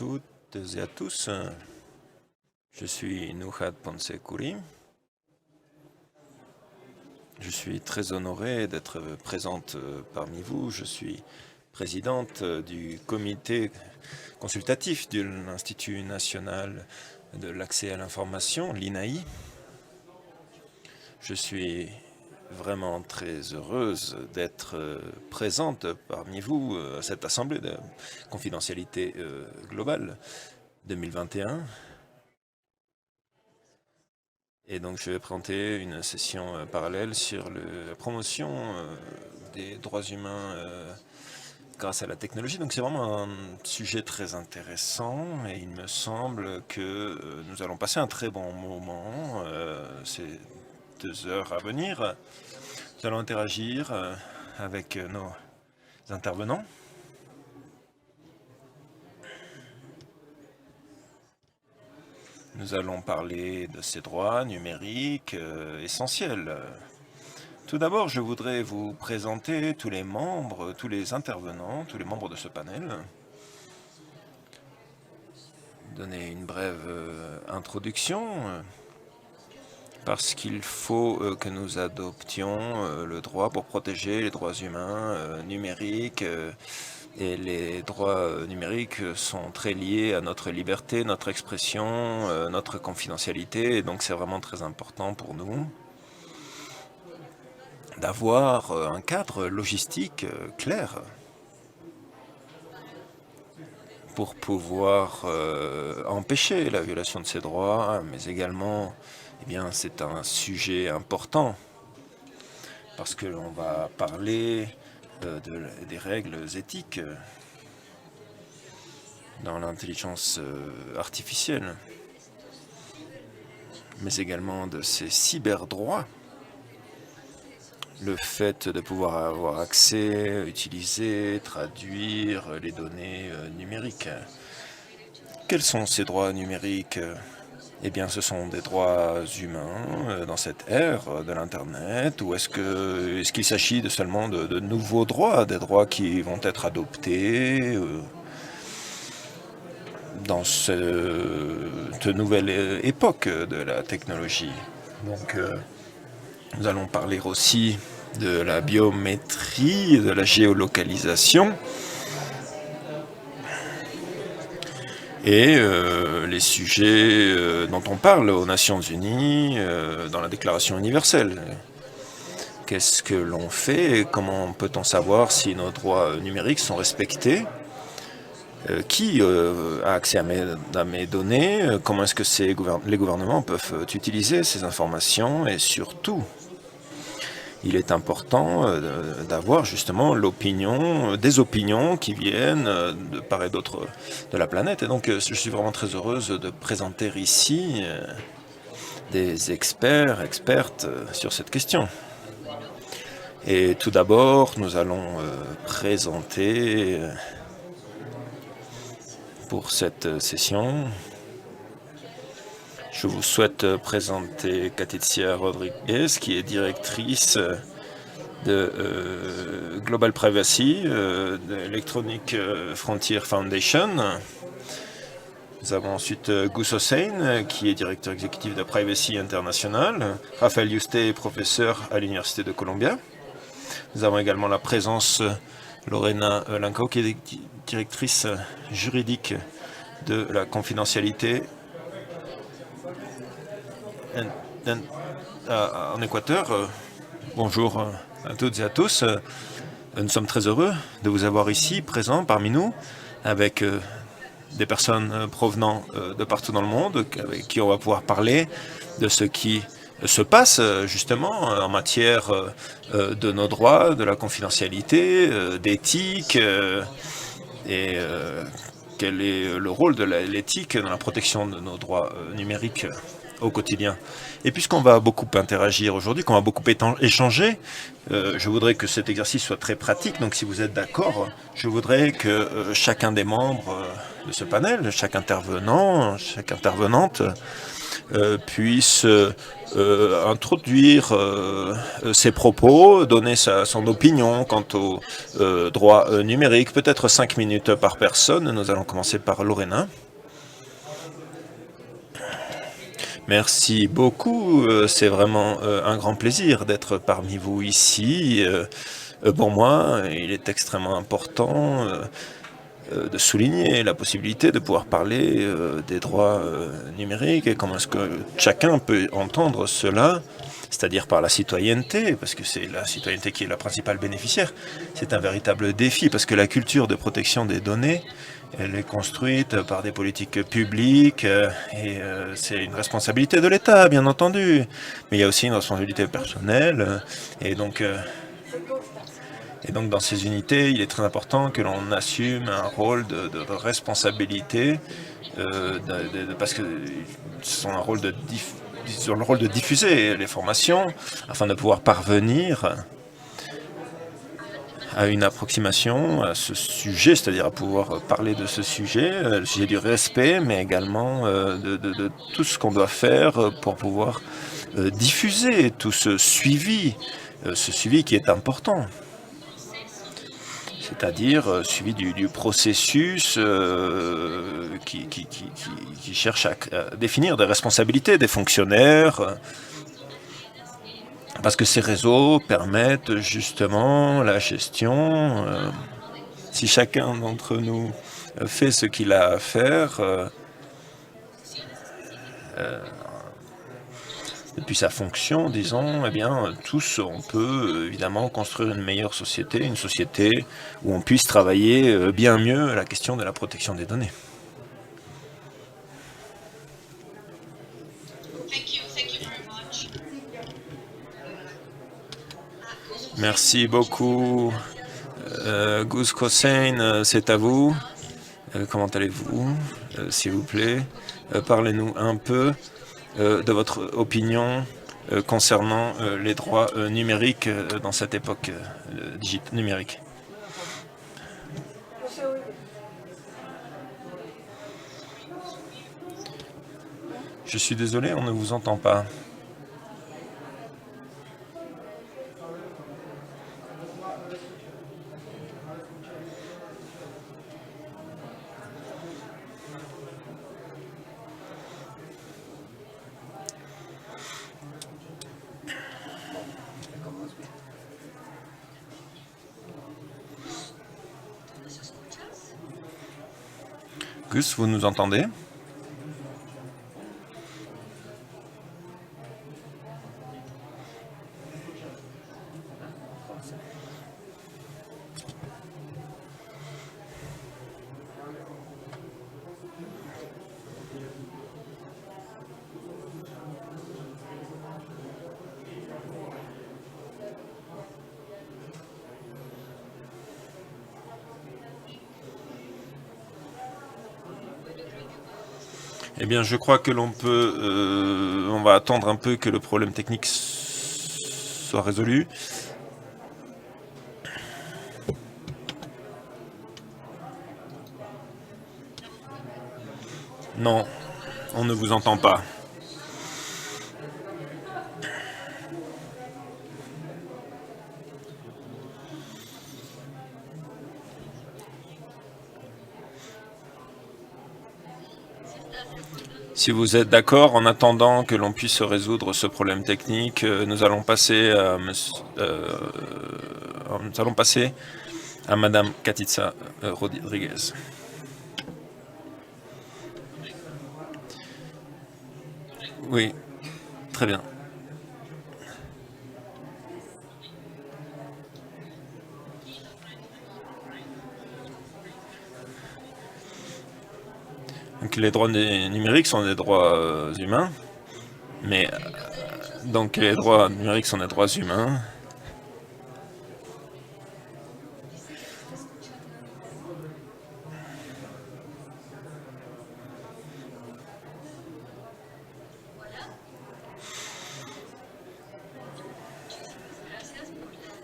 toutes et à tous. Je suis Nuhat Ponsekuri. Je suis très honoré d'être présente parmi vous. Je suis présidente du comité consultatif de l'Institut national de l'accès à l'information, l'INAI. Je suis vraiment très heureuse d'être présente parmi vous à cette assemblée de confidentialité globale 2021. Et donc je vais présenter une session parallèle sur la promotion des droits humains grâce à la technologie. Donc c'est vraiment un sujet très intéressant et il me semble que nous allons passer un très bon moment ces 2 heures à venir. Nous allons interagir avec nos intervenants. Nous allons parler de ces droits numériques essentiels. Tout d'abord, je voudrais vous présenter tous les membres, tous les intervenants, tous les membres de ce panel. Donner une brève introduction, parce qu'il faut que nous adoptions le droit pour protéger les droits humains numériques. Et les droits numériques sont très liés à notre liberté, notre expression, notre confidentialité. Et donc c'est vraiment très important pour nous d'avoir un cadre logistique clair pour pouvoir empêcher la violation de ces droits, mais également, eh bien, c'est un sujet important parce que l'on va parler des règles éthiques dans l'intelligence artificielle, mais également de ces cyberdroits. Le fait de pouvoir avoir accès, utiliser, traduire les données numériques. Quels sont ces droits numériques ? Eh bien, ce sont des droits humains dans cette ère de l'Internet, ou est-ce qu'il s'agit seulement de nouveaux droits, des droits qui vont être adoptés dans cette nouvelle époque de la technologie? Donc, nous allons parler aussi de la biométrie, de la géolocalisation, et les sujets dont on parle aux Nations Unies, dans la Déclaration universelle. Qu'est-ce que l'on fait et comment peut-on savoir si nos droits numériques sont respectés? Qui a accès à mes données? Comment est-ce que les gouvernements peuvent utiliser ces informations? Et surtout, il est important d'avoir justement des opinions qui viennent de part et d'autre de la planète. Et donc, je suis vraiment très heureuse de présenter ici des expertes sur cette question. Et tout d'abord, nous allons présenter pour cette session. Je vous souhaite présenter Katitia Rodriguez, qui est directrice de Global Privacy, de Electronic Frontier Foundation. Nous avons ensuite Gus Hossain, qui est directeur exécutif de Privacy International. Raphaël Yuste, professeur à l'Université de Columbia. Nous avons également la présence Lorena Lanko, qui est directrice juridique de la confidentialité en Équateur. Bonjour à toutes et à tous. Nous sommes très heureux de vous avoir ici, présents parmi nous, avec des personnes provenant de partout dans le monde, avec qui on va pouvoir parler de ce qui se passe justement en matière de nos droits, de la confidentialité, d'éthique, et quel est le rôle de l'éthique dans la protection de nos droits numériques au quotidien. Et puisqu'on va beaucoup interagir aujourd'hui, qu'on va beaucoup échanger, je voudrais que cet exercice soit très pratique. Donc si vous êtes d'accord, je voudrais que chacun des membres de ce panel, chaque intervenant, chaque intervenante, puisse introduire ses propos, donner son opinion quant au droit numérique, peut-être 5 minutes par personne. Nous allons commencer par Lorena. Merci beaucoup, c'est vraiment un grand plaisir d'être parmi vous ici. Pour moi, il est extrêmement important de souligner la possibilité de pouvoir parler des droits numériques et comment est-ce que chacun peut entendre cela, c'est-à-dire par la citoyenneté, parce que c'est la citoyenneté qui est la principale bénéficiaire. C'est un véritable défi parce que la culture de protection des données, elle est construite par des politiques publiques et c'est une responsabilité de l'État, bien entendu. Mais il y a aussi une responsabilité personnelle et donc dans ces unités, il est très important que l'on assume un rôle de responsabilité parce que c'est un rôle sur le rôle de diffuser les formations afin de pouvoir parvenir à une approximation à ce sujet, c'est-à-dire à pouvoir parler de ce sujet, le sujet du respect, mais également de tout ce qu'on doit faire pour pouvoir diffuser tout ce suivi qui est important. C'est-à-dire suivi du processus qui cherche à définir des responsabilités des fonctionnaires, parce que ces réseaux permettent justement la gestion. Si chacun d'entre nous fait ce qu'il a à faire, depuis sa fonction, disons, eh bien, tous, on peut évidemment construire une meilleure société, une société où on puisse travailler bien mieux la question de la protection des données. Merci beaucoup. Gus Hossein, c'est à vous. Comment allez-vous, s'il vous plaît? Parlez-nous un peu de votre opinion concernant les droits numériques dans cette époque numérique. Je suis désolé, on ne vous entend pas. Gus, vous nous entendez? Eh bien, je crois que l'on peut... on va attendre un peu que le problème technique soit résolu. Non, on ne vous entend pas. Si vous êtes d'accord, en attendant que l'on puisse résoudre ce problème technique, nous allons passer à Madame Katiza Rodriguez. Oui, très bien. Donc les droits numériques sont des droits humains, mais donc les droits numériques sont des droits humains.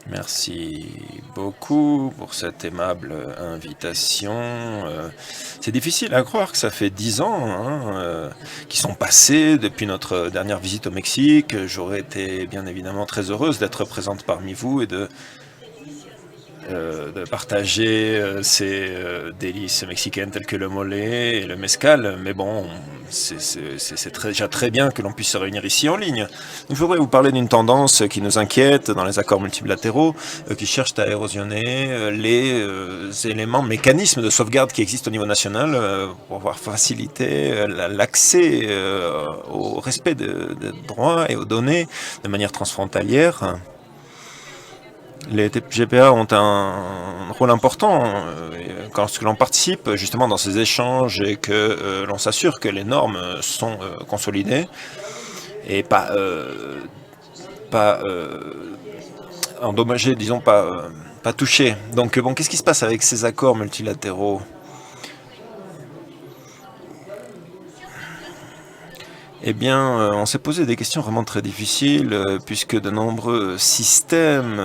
Merci beaucoup pour cette aimable invitation. C'est difficile à croire que ça fait 10 ans qui sont passés depuis notre dernière visite au Mexique. J'aurais été bien évidemment très heureuse d'être présente parmi vous et de partager ces délices mexicaines telles que le mollet et le mezcal. Mais bon, c'est déjà très bien que l'on puisse se réunir ici en ligne. Je voudrais vous parler d'une tendance qui nous inquiète dans les accords multilatéraux, qui cherchent à érosionner les éléments, mécanismes de sauvegarde qui existent au niveau national pour pouvoir faciliter l'accès au respect des droits et aux données de manière transfrontalière. Les TPGPA ont un rôle important lorsque l'on participe justement dans ces échanges et que l'on s'assure que les normes sont consolidées et pas endommagées, disons pas touchées. Donc bon, qu'est-ce qui se passe avec ces accords multilatéraux ? Eh bien, on s'est posé des questions vraiment très difficiles, puisque de nombreux systèmes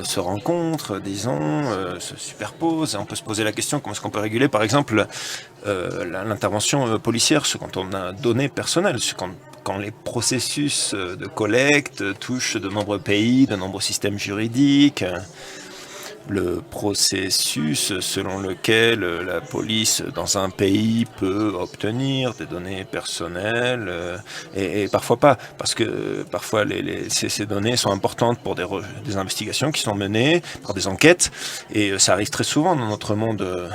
se rencontrent, disons, se superposent. Et on peut se poser la question, comment est-ce qu'on peut réguler, par exemple, l'intervention policière, quand on a données personnelles, quand les processus de collecte touchent de nombreux pays, de nombreux systèmes juridiques. Le processus selon lequel la police dans un pays peut obtenir des données personnelles et parfois pas, parce que parfois ces données sont importantes pour des investigations qui sont menées, par des enquêtes, et ça arrive très souvent dans notre monde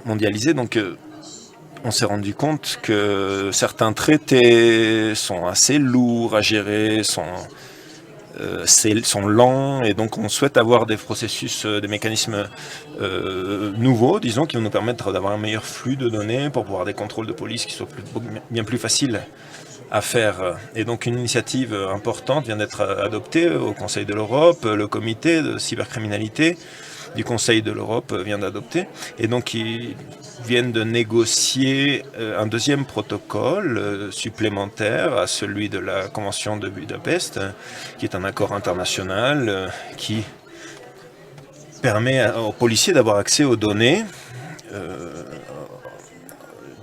mondialisé. Donc on s'est rendu compte que certains traités sont assez lourds à gérer, sont lents, et donc on souhaite avoir des processus, des mécanismes nouveaux, disons, qui vont nous permettre d'avoir un meilleur flux de données pour pouvoir des contrôles de police qui soient bien plus faciles à faire. Et donc une initiative importante vient d'être adoptée au Conseil de l'Europe, le comité de cybercriminalité du Conseil de l'Europe vient d'adopter, et donc ils viennent de négocier un deuxième protocole supplémentaire à celui de la Convention de Budapest, qui est un accord international qui permet aux policiers d'avoir accès aux données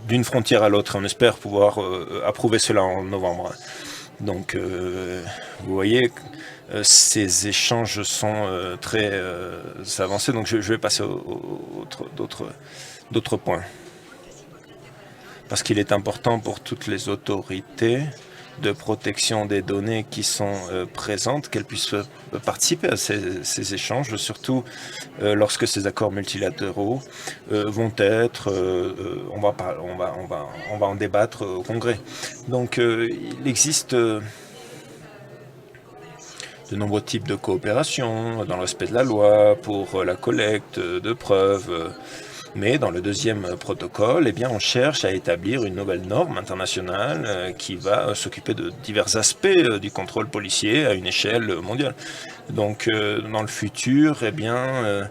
d'une frontière à l'autre. On espère pouvoir approuver cela en novembre. Donc vous voyez, ces échanges sont très avancés, donc je vais passer d'autres points. Parce qu'il est important pour toutes les autorités de protection des données qui sont présentes, qu'elles puissent participer à ces échanges, surtout lorsque ces accords multilatéraux vont être, on va en débattre au Congrès. Donc il existe de nombreux types de coopération dans le respect de la loi pour la collecte de preuves. Mais dans le deuxième protocole, eh bien, on cherche à établir une nouvelle norme internationale qui va s'occuper de divers aspects du contrôle policier à une échelle mondiale. Donc, dans le futur, eh bien,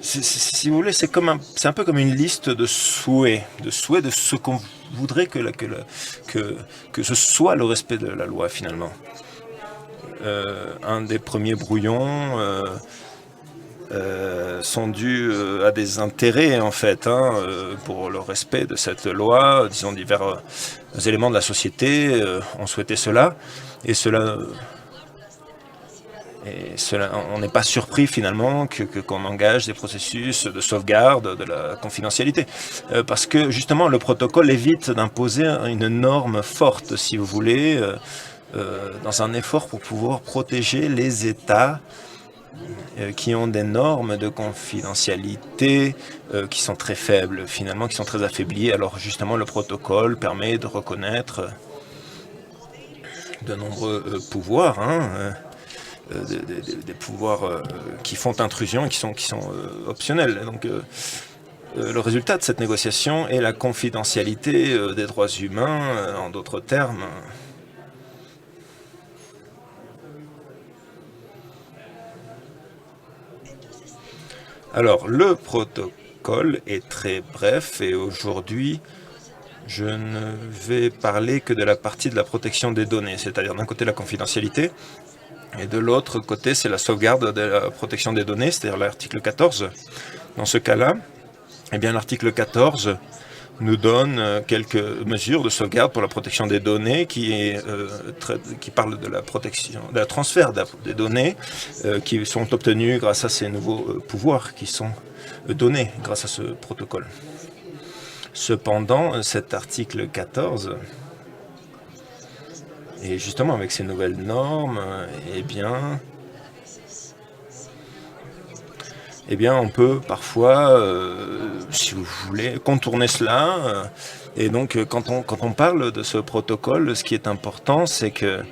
si vous voulez, c'est un peu comme une liste de souhaits de ce qu'on voudrait que ce soit le respect de la loi, finalement. Un des premiers brouillons sont dus à des intérêts, en fait, pour le respect de cette loi. Disons, divers éléments de la société ont souhaité cela, et on n'est pas surpris finalement qu'on engage des processus de sauvegarde de la confidentialité. Parce que justement, le protocole évite d'imposer une norme forte, si vous voulez, dans un effort pour pouvoir protéger les États qui ont des normes de confidentialité qui sont très faibles, finalement, qui sont très affaiblies. Alors justement, le protocole permet de reconnaître de nombreux pouvoirs, des pouvoirs qui font intrusion et qui sont optionnels. Donc le résultat de cette négociation est la confidentialité des droits humains, en d'autres termes. Alors, le protocole est très bref et aujourd'hui, je ne vais parler que de la partie de la protection des données, c'est-à-dire d'un côté la confidentialité et de l'autre côté c'est la sauvegarde de la protection des données, c'est-à-dire l'article 14 Dans ce cas-là, eh bien, l'article 14 nous donne quelques mesures de sauvegarde pour la protection des données qui parle de la protection, de la transfert des données qui sont obtenues grâce à ces nouveaux pouvoirs qui sont donnés grâce à ce protocole. Cependant, cet article 14, et justement avec ces nouvelles normes, eh bien, on peut parfois, si vous voulez, contourner cela. Et donc, quand on parle de ce protocole, ce qui est important, c'est que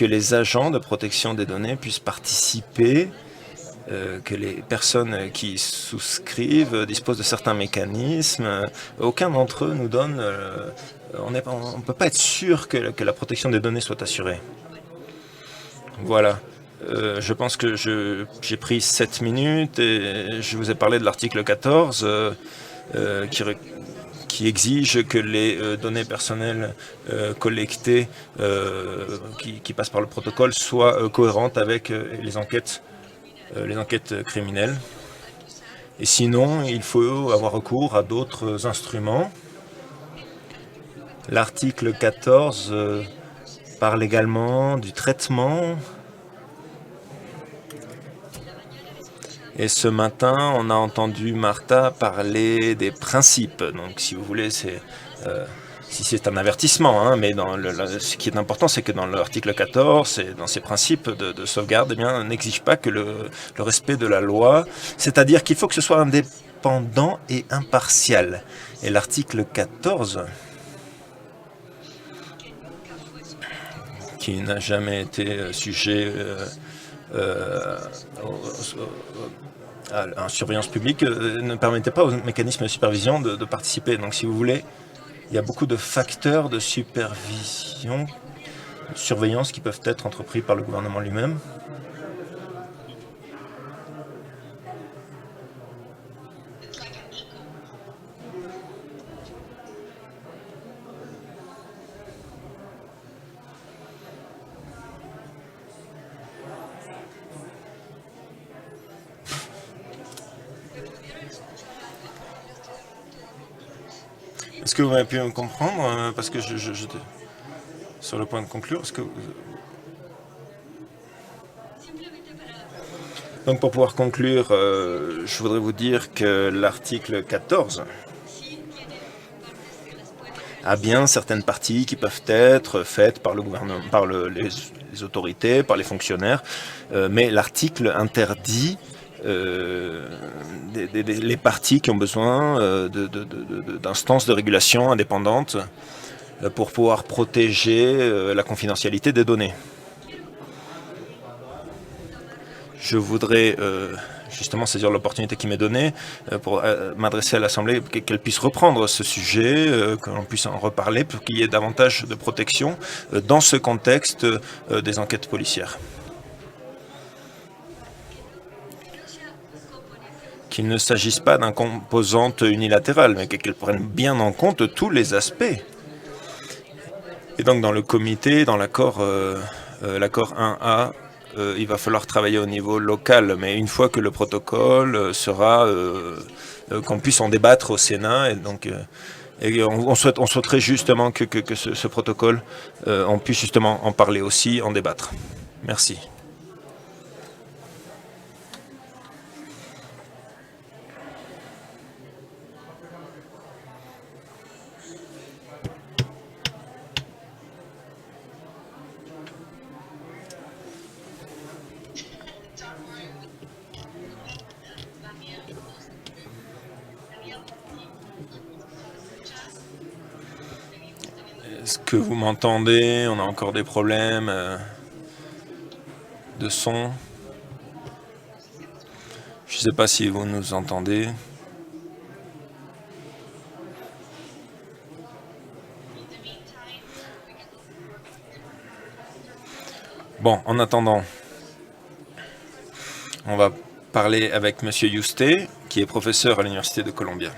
les agents de protection des données puissent participer, que les personnes qui souscrivent disposent de certains mécanismes. Aucun d'entre eux nous donne... on ne peut pas être sûr que la protection des données soit assurée. Voilà. Je pense que j'ai pris 7 minutes et je vous ai parlé de l'article 14 qui exige que les données personnelles collectées qui passent par le protocole soient cohérentes avec les enquêtes criminelles. Et sinon, il faut avoir recours à d'autres instruments. L'article 14 parle également du traitement. Et ce matin, on a entendu Martha parler des principes. Donc, si vous voulez, si c'est un avertissement, hein, mais ce qui est important, c'est que dans l'article 14 et dans ces principes de sauvegarde, eh bien, on n'exige pas que le respect de la loi, c'est-à-dire qu'il faut que ce soit indépendant et impartial. Et l'article 14, qui n'a jamais été sujet à la surveillance publique, ne permettait pas aux mécanismes de supervision de participer. Donc, si vous voulez, il y a beaucoup de facteurs de supervision, de surveillance qui peuvent être entrepris par le gouvernement lui-même. Est-ce que vous avez pu me comprendre? Parce que j'étais sur le point de conclure. Donc pour pouvoir conclure, je voudrais vous dire que l'article 14 a bien certaines parties qui peuvent être faites par le gouvernement, par les autorités, par les fonctionnaires, mais l'article interdit les parties qui ont besoin d'instances de régulation indépendantes pour pouvoir protéger la confidentialité des données. Je voudrais justement saisir l'opportunité qui m'est donnée pour m'adresser à l'Assemblée, qu'elle puisse reprendre ce sujet, que l'on puisse en reparler pour qu'il y ait davantage de protection dans ce contexte des enquêtes policières. Qu'il ne s'agisse pas d'une composante unilatérale, mais qu'elle prenne bien en compte tous les aspects. Et donc dans le comité, dans l'accord 1A, il va falloir travailler au niveau local, mais une fois que le protocole sera, qu'on puisse en débattre au Sénat, et donc on souhaiterait justement que ce protocole, on puisse justement en parler aussi, en débattre. Merci. Est-ce que vous m'entendez? On a encore des problèmes de son. Je ne sais pas si vous nous entendez. Bon, en attendant, on va parler avec M. Yousté, qui est professeur à l'Université de Columbia.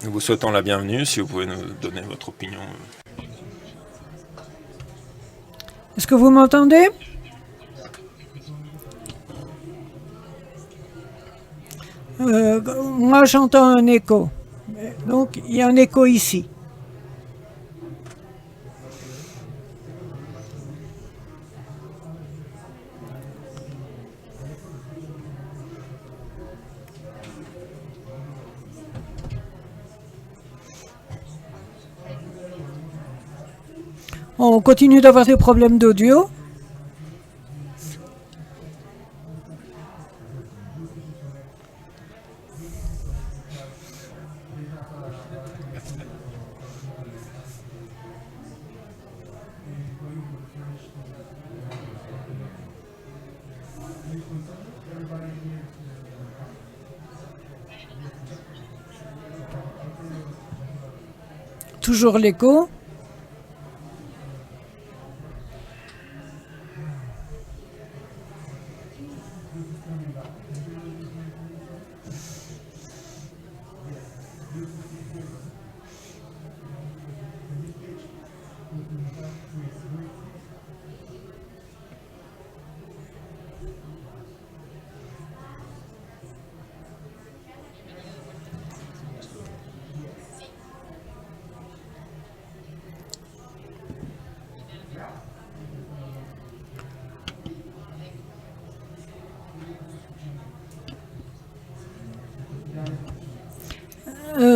Nous vous souhaitons la bienvenue, si vous pouvez nous donner votre opinion. Est-ce que vous m'entendez? Moi, j'entends un écho. Donc, il y a un écho ici. On continue d'avoir des problèmes d'audio. Toujours l'écho.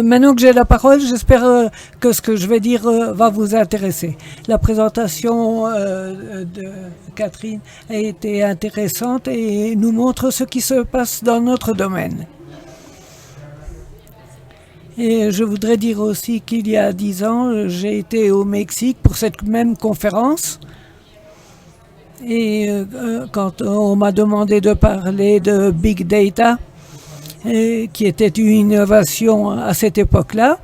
Maintenant que j'ai la parole, j'espère que ce que je vais dire va vous intéresser. La présentation de Catherine a été intéressante et nous montre ce qui se passe dans notre domaine. Et je voudrais dire aussi qu'il y a 10 ans, j'ai été au Mexique pour cette même conférence. Et quand on m'a demandé de parler de Big Data, qui était une innovation à cette époque-là,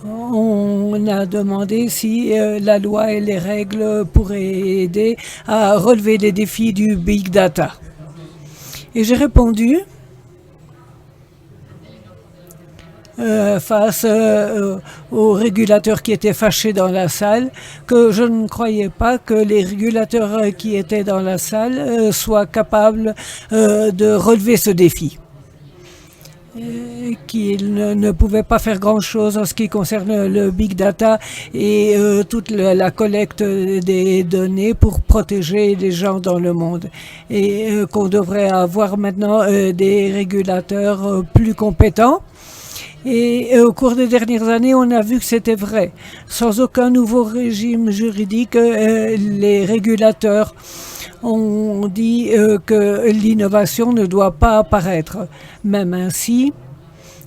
on a demandé si la loi et les règles pourraient aider à relever les défis du Big Data. Et j'ai répondu, face aux régulateurs qui étaient fâchés dans la salle, que je ne croyais pas que les régulateurs qui étaient dans la salle soient capables de relever ce défi. Qu'ils ne pouvaient pas faire grand-chose en ce qui concerne le big data et toute la collecte des données pour protéger les gens dans le monde. Et qu'on devrait avoir maintenant des régulateurs plus compétents. Et au cours des dernières années, on a vu que c'était vrai. Sans aucun nouveau régime juridique, les régulateurs ont dit que l'innovation ne doit pas apparaître. Même ainsi,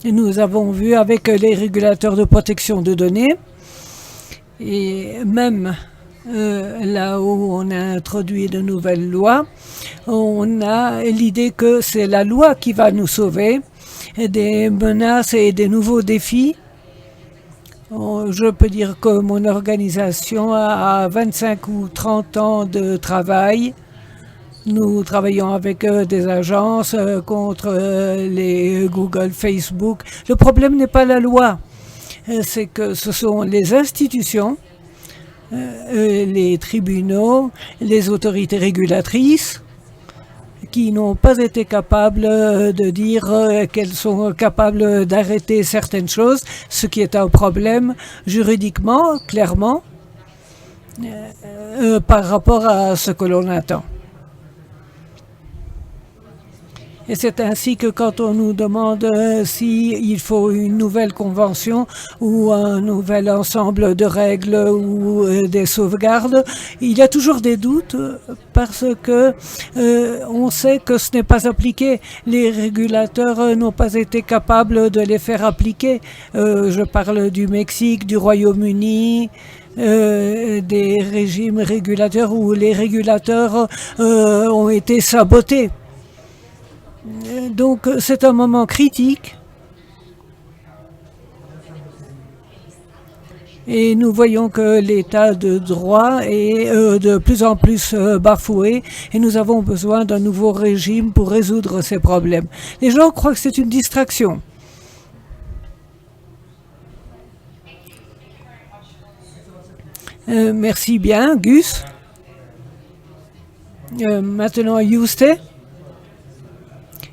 nous avons vu avec les régulateurs de protection de données, et même là où on a introduit de nouvelles lois, on a l'idée que c'est la loi qui va nous sauver des menaces et des nouveaux défis. Je peux dire que mon organisation a 25 ou 30 ans de travail. Nous travaillons avec des agences contre les Google, Facebook. Le problème n'est pas la loi, c'est que ce sont les institutions, les tribunaux, les autorités régulatrices qui n'ont pas été capables de dire qu'elles sont capables d'arrêter certaines choses, ce qui est un problème juridiquement, clairement, par rapport à ce que l'on attend. Et c'est ainsi que quand on nous demande s'il faut une nouvelle convention ou un nouvel ensemble de règles ou des sauvegardes, il y a toujours des doutes parce que on sait que ce n'est pas appliqué. Les régulateurs n'ont pas été capables de les faire appliquer. Je parle du Mexique, du Royaume-Uni, des régimes régulateurs où les régulateurs ont été sabotés. Donc c'est un moment critique et nous voyons que l'état de droit est de plus en plus bafoué et nous avons besoin d'un nouveau régime pour résoudre ces problèmes. Les gens croient que c'est une distraction. Merci bien, Gus. Maintenant, Yuste.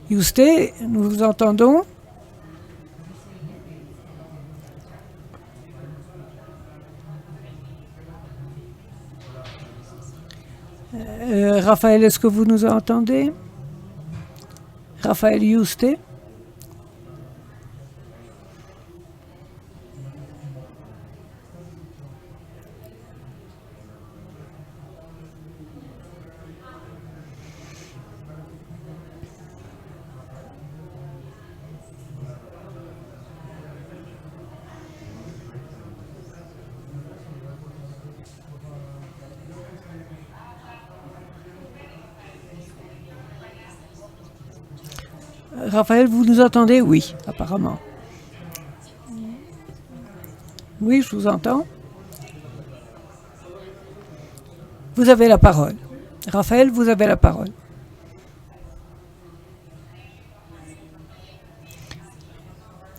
Yousté, nous vous entendons. Raphaël, est-ce que vous nous entendez? Raphaël Yousté. Raphaël, vous nous entendez? Oui, apparemment. Oui, je vous entends. Vous avez la parole. Raphaël, vous avez la parole.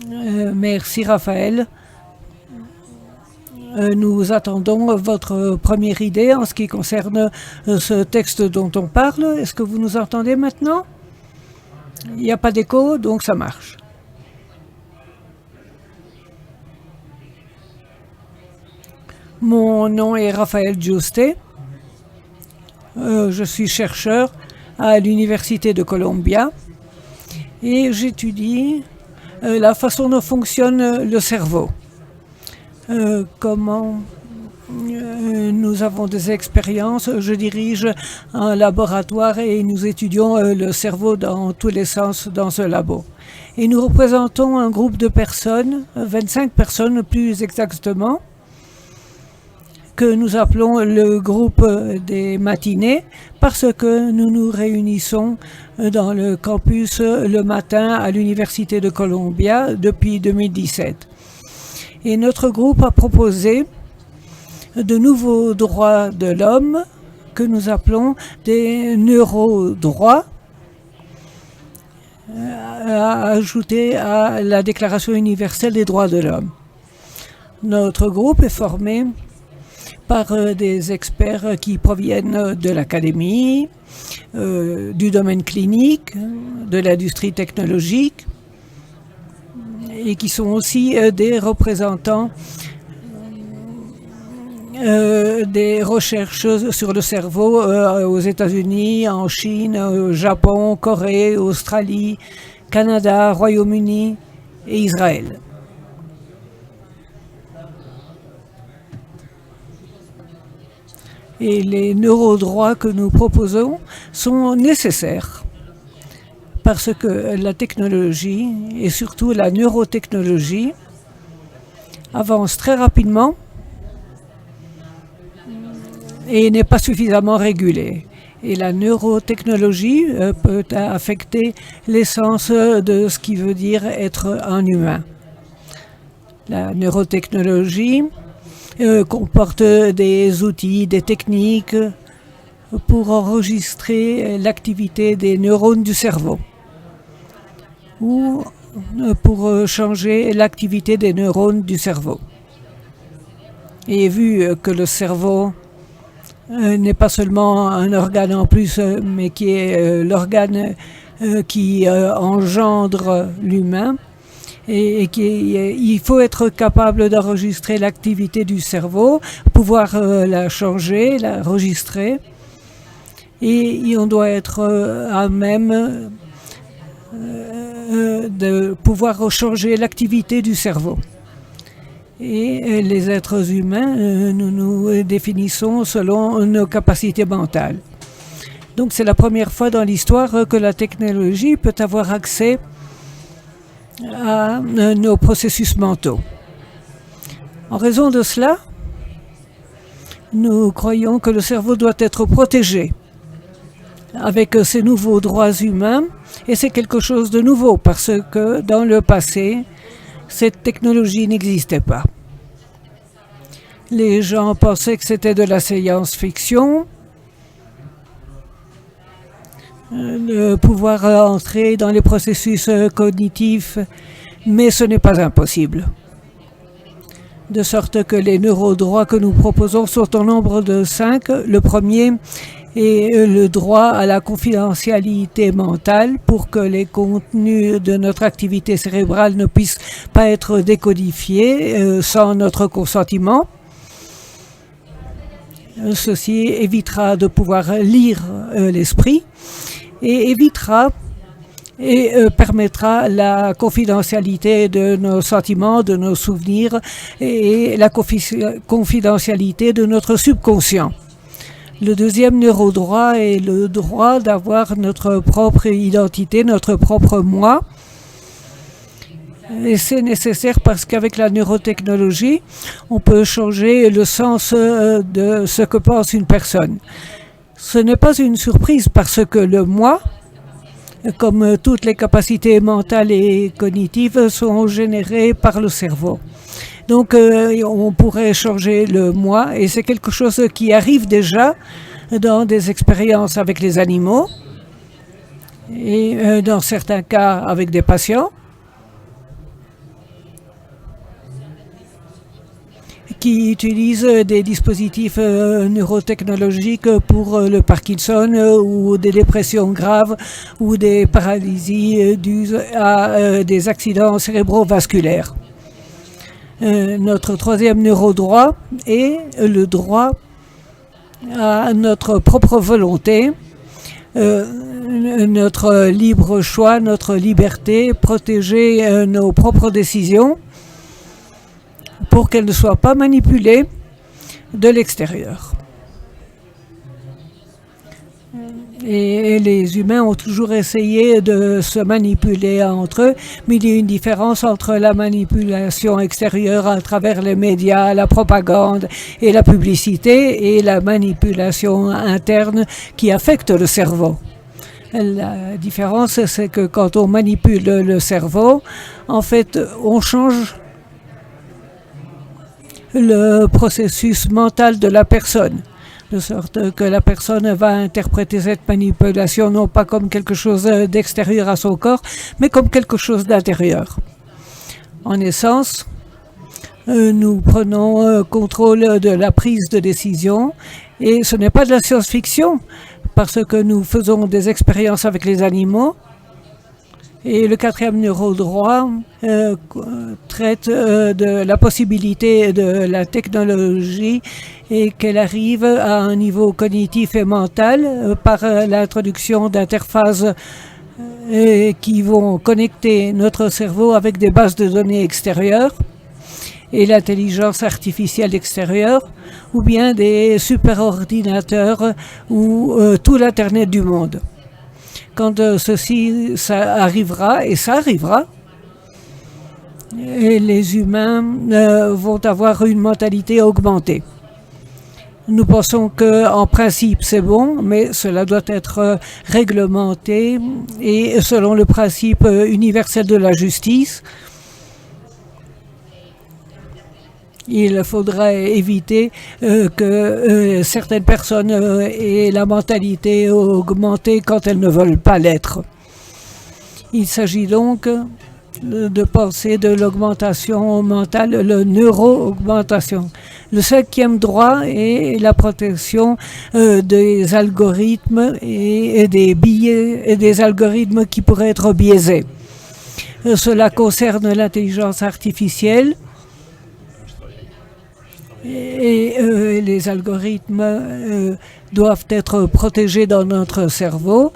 Merci Raphaël. Nous attendons votre première idée en ce qui concerne ce texte dont on parle. Est-ce que vous nous entendez maintenant? Il n'y a pas d'écho, donc ça marche. Mon nom est Raphaël Yousté. Je suis chercheur à l'Université de Columbia et j'étudie la façon dont fonctionne le cerveau. Comment nous avons des expériences. Je dirige un laboratoire et nous étudions le cerveau dans tous les sens dans ce labo. Et nous représentons un groupe de personnes, 25 personnes plus exactement, que nous appelons le groupe des matinées parce que nous nous réunissons dans le campus le matin à l'Université de Columbia depuis 2017. Et notre groupe a proposé de nouveaux droits de l'homme que nous appelons des neurodroits à ajouter à la Déclaration universelle des droits de l'homme. Notre groupe est formé par des experts qui proviennent de l'académie, du domaine clinique, de l'industrie technologique et qui sont aussi des représentants des recherches sur le cerveau aux États-Unis, en Chine, au Japon, Corée, Australie, Canada, Royaume-Uni et Israël. Et les neurodroits que nous proposons sont nécessaires parce que la technologie et surtout la neurotechnologie avance très rapidement et n'est pas suffisamment régulée. Et la neurotechnologie peut affecter l'essence de ce qui veut dire être un humain. La neurotechnologie comporte des outils, des techniques pour enregistrer l'activité des neurones du cerveau ou pour changer l'activité des neurones du cerveau. Et vu que le cerveau n'est pas seulement un organe en plus, mais qui est l'organe qui engendre l'humain, et il faut être capable d'enregistrer l'activité du cerveau, pouvoir la changer, la enregistrer, et on doit être à même de pouvoir changer l'activité du cerveau. Et les êtres humains, nous nous définissons selon nos capacités mentales. Donc c'est la première fois dans l'histoire que la technologie peut avoir accès à nos processus mentaux. En raison de cela, nous croyons que le cerveau doit être protégé avec ces nouveaux droits humains, et c'est quelque chose de nouveau parce que dans le passé, cette technologie n'existait pas. Les gens pensaient que c'était de la science-fiction, de pouvoir entrer dans les processus cognitifs, mais ce n'est pas impossible. De sorte que les neurodroits que nous proposons sont au nombre de 5. Le premier et le droit à la confidentialité mentale pour que les contenus de notre activité cérébrale ne puissent pas être décodifiés sans notre consentement. Ceci évitera de pouvoir lire l'esprit et évitera et permettra la confidentialité de nos sentiments, de nos souvenirs et la confidentialité de notre subconscient. Le deuxième neurodroit est le droit d'avoir notre propre identité, notre propre moi. Et c'est nécessaire parce qu'avec la neurotechnologie, on peut changer le sens de ce que pense une personne. Ce n'est pas une surprise parce que le moi, comme toutes les capacités mentales et cognitives, sont générées par le cerveau. Donc on pourrait changer le moi et c'est quelque chose qui arrive déjà dans des expériences avec les animaux et dans certains cas avec des patients qui utilisent des dispositifs neurotechnologiques pour le Parkinson ou des dépressions graves ou des paralysies dues à des accidents cérébrovasculaires. Notre troisième neurodroit est le droit à notre propre volonté, notre libre choix, notre liberté, protéger nos propres décisions pour qu'elles ne soient pas manipulées de l'extérieur. Et les humains ont toujours essayé de se manipuler entre eux, mais il y a une différence entre la manipulation extérieure à travers les médias, la propagande et la publicité et la manipulation interne qui affecte le cerveau. La différence, c'est que quand on manipule le cerveau, en fait, on change le processus mental de la personne, de sorte que la personne va interpréter cette manipulation non pas comme quelque chose d'extérieur à son corps, mais comme quelque chose d'intérieur. En essence, nous prenons contrôle de la prise de décision et ce n'est pas de la science-fiction parce que nous faisons des expériences avec les animaux. Et le quatrième neurodroit traite de la possibilité de la technologie et qu'elle arrive à un niveau cognitif et mental par l'introduction d'interfaces qui vont connecter notre cerveau avec des bases de données extérieures et l'intelligence artificielle extérieure ou bien des superordinateurs ou tout l'Internet du monde. Quand ça arrivera, et ça arrivera, et les humains vont avoir une mentalité augmentée. Nous pensons qu'en principe c'est bon, mais cela doit être réglementé et selon le principe universel de la justice, il faudrait éviter que certaines personnes aient la mentalité augmentée quand elles ne veulent pas l'être. Il s'agit donc de penser de l'augmentation mentale, le neuro-augmentation. Le cinquième droit est la protection des algorithmes et des biais et des algorithmes qui pourraient être biaisés. Cela concerne l'intelligence artificielle. Et les algorithmes doivent être protégés dans notre cerveau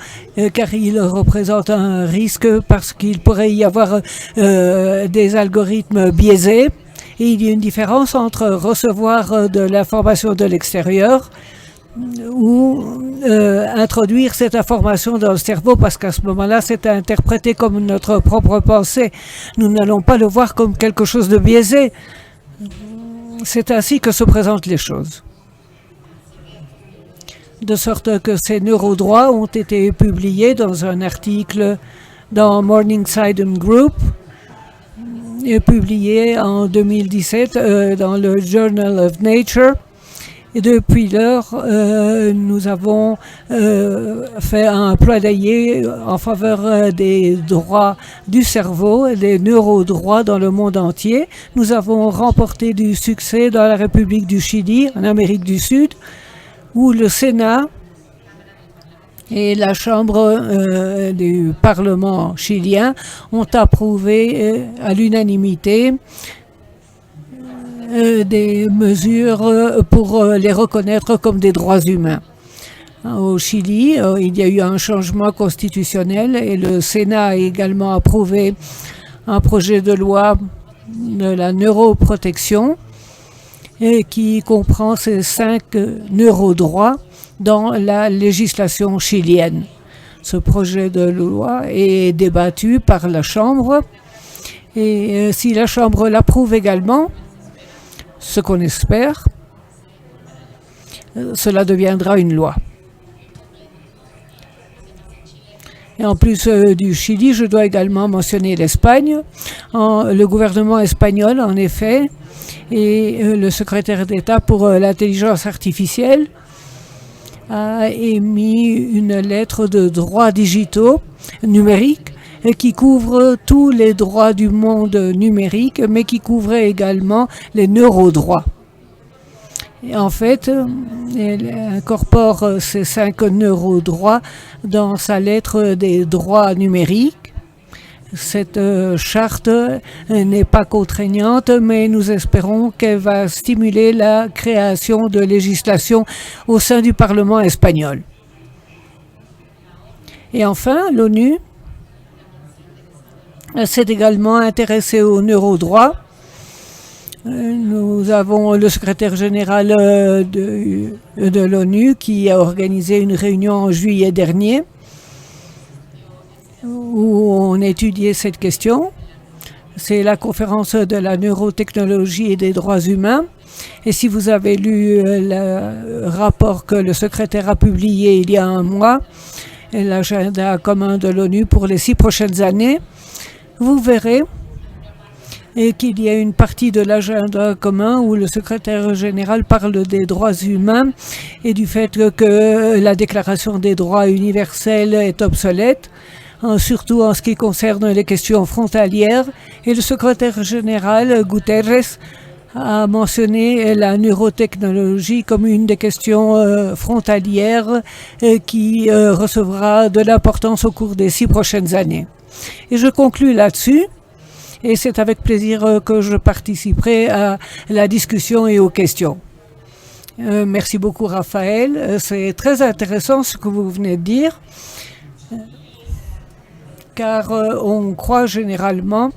car ils représentent un risque parce qu'il pourrait y avoir des algorithmes biaisés. Et il y a une différence entre recevoir de l'information de l'extérieur ou introduire cette information dans le cerveau parce qu'à ce moment-là, c'est interprété comme notre propre pensée. Nous n'allons pas le voir comme quelque chose de biaisé. C'est ainsi que se présentent les choses. De sorte que ces neurodroits ont été publiés dans un article dans Morningside Group et publié en 2017 dans le Journal of Nature. Et depuis lors, nous avons fait un plaidoyer en faveur des droits du cerveau, des neurodroits dans le monde entier. Nous avons remporté du succès dans la République du Chili, en Amérique du Sud, où le Sénat et la Chambre du Parlement chilien ont approuvé à l'unanimité des mesures pour les reconnaître comme des droits humains. Au Chili, il y a eu un changement constitutionnel et le Sénat a également approuvé un projet de loi de la neuroprotection qui comprend ces 5 neurodroits dans la législation chilienne. Ce projet de loi est débattu par la Chambre et si la Chambre l'approuve également, ce qu'on espère, cela deviendra une loi. Et en plus du Chili, je dois également mentionner l'Espagne. Le gouvernement espagnol, en effet, et le secrétaire d'État pour l'intelligence artificielle a émis une lettre de droits digitaux numériques qui couvre tous les droits du monde numérique, mais qui couvrait également les neurodroits. Et en fait, elle incorpore ces 5 neurodroits dans sa lettre des droits numériques. Cette charte n'est pas contraignante, mais nous espérons qu'elle va stimuler la création de législation au sein du Parlement espagnol. Et enfin, l'ONU s'est également intéressée aux neurodroits. Nous avons le secrétaire général de l'ONU qui a organisé une réunion en juillet dernier où on étudiait cette question. C'est la conférence de la neurotechnologie et des droits humains. Et si vous avez lu le rapport que le secrétaire a publié il y a un mois, l'agenda commun de l'ONU pour les 6 prochaines années, vous verrez qu'il y a une partie de l'agenda commun où le secrétaire général parle des droits humains et du fait que la déclaration des droits universels est obsolète, surtout en ce qui concerne les questions frontalières. Et le secrétaire général, Guterres, a mentionné la neurotechnologie comme une des questions frontalières qui recevra de l'importance au cours des 6 prochaines années. Et je conclus là-dessus, et c'est avec plaisir que je participerai à la discussion et aux questions. Merci beaucoup, Raphaël. C'est très intéressant ce que vous venez de dire, car on croit généralement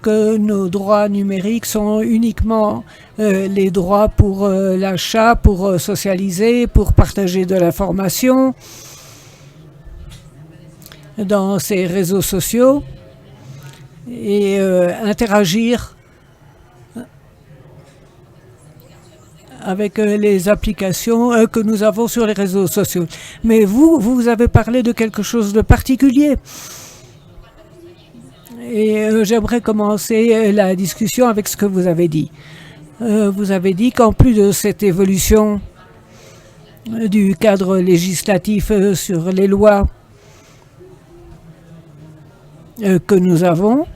que nos droits numériques sont uniquement les droits pour l'achat, pour socialiser, pour partager de l'information dans ces réseaux sociaux et interagir avec les applications que nous avons sur les réseaux sociaux. Mais vous avez parlé de quelque chose de particulier. Et j'aimerais commencer la discussion avec ce que vous avez dit. Vous avez dit qu'en plus de cette évolution du cadre législatif sur les lois que nous avons,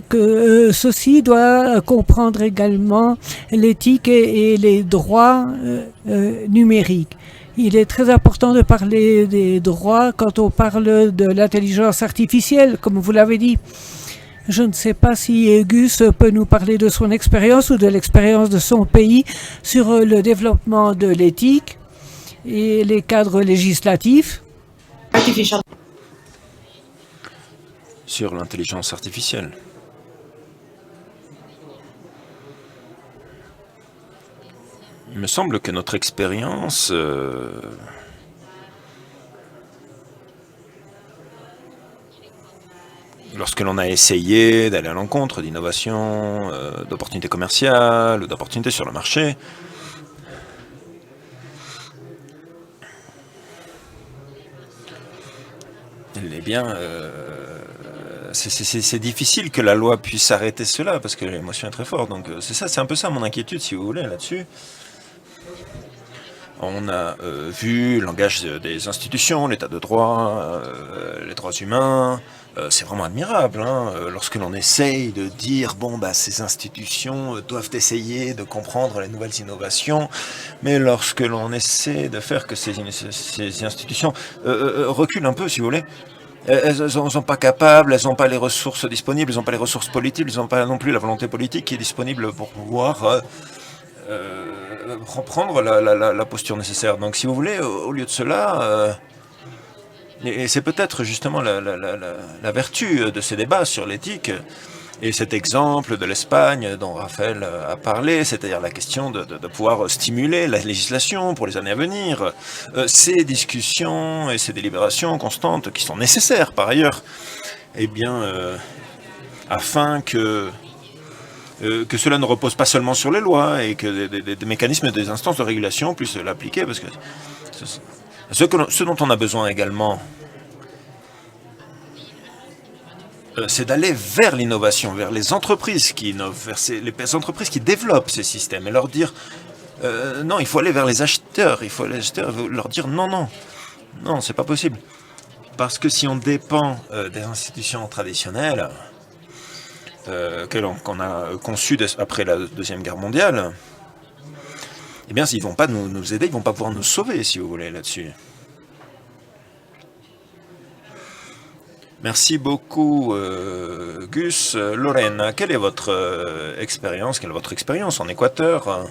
que ceci doit comprendre également l'éthique et les droits numériques. Il est très important de parler des droits quand on parle de l'intelligence artificielle, comme vous l'avez dit. Je ne sais pas si Gus peut nous parler de son expérience ou de l'expérience de son pays sur le développement de l'éthique et les cadres législatifs. Sur l'intelligence artificielle. Il me semble que notre expérience lorsque l'on a essayé d'aller à l'encontre d'innovations, d'opportunités commerciales ou d'opportunités sur le marché, eh bien, c'est difficile que la loi puisse arrêter cela parce que l'émotion est très forte. Donc c'est ça, c'est un peu ça mon inquiétude, si vous voulez, là-dessus. On a vu le langage des institutions, l'état de droit, les droits humains. C'est vraiment admirable, hein, lorsque l'on essaye de dire, bon, bah, ces institutions doivent essayer de comprendre les nouvelles innovations, mais lorsque l'on essaie de faire que ces institutions reculent un peu, si vous voulez, elles ne sont pas capables, elles n'ont pas les ressources disponibles, elles n'ont pas les ressources politiques, elles n'ont pas non plus la volonté politique qui est disponible pour pouvoir reprendre la posture nécessaire. Donc, si vous voulez, au lieu de cela, et c'est peut-être justement la vertu de ces débats sur l'éthique, et cet exemple de l'Espagne dont Raphaël a parlé, c'est-à-dire la question de pouvoir stimuler la législation pour les années à venir, ces discussions et ces délibérations constantes qui sont nécessaires par ailleurs, eh bien, afin que cela ne repose pas seulement sur les lois et que des mécanismes, des instances de régulation puissent l'appliquer, parce que ce dont on a besoin également, c'est d'aller vers l'innovation, vers les entreprises qui innovent, vers les entreprises qui développent ces systèmes, et leur dire non, il faut aller vers les acheteurs, leur dire non, c'est pas possible. Parce que si on dépend des institutions traditionnelles qu'on a conçues après la Deuxième Guerre mondiale, eh bien, s'ils ne vont pas nous aider, ils ne vont pas pouvoir nous sauver, si vous voulez, là-dessus. Merci beaucoup, Gus. Lorena, quelle est votre expérience en Équateur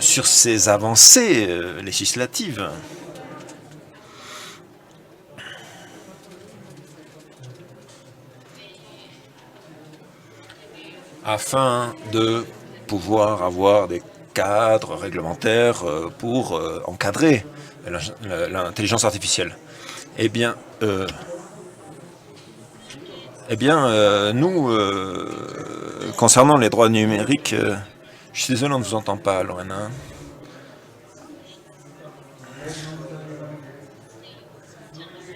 sur ces avancées législatives? Afin de pouvoir avoir des cadres réglementaires pour encadrer l'intelligence artificielle. Eh bien, nous, concernant les droits numériques, je suis désolé, on ne vous entend pas, Lorena.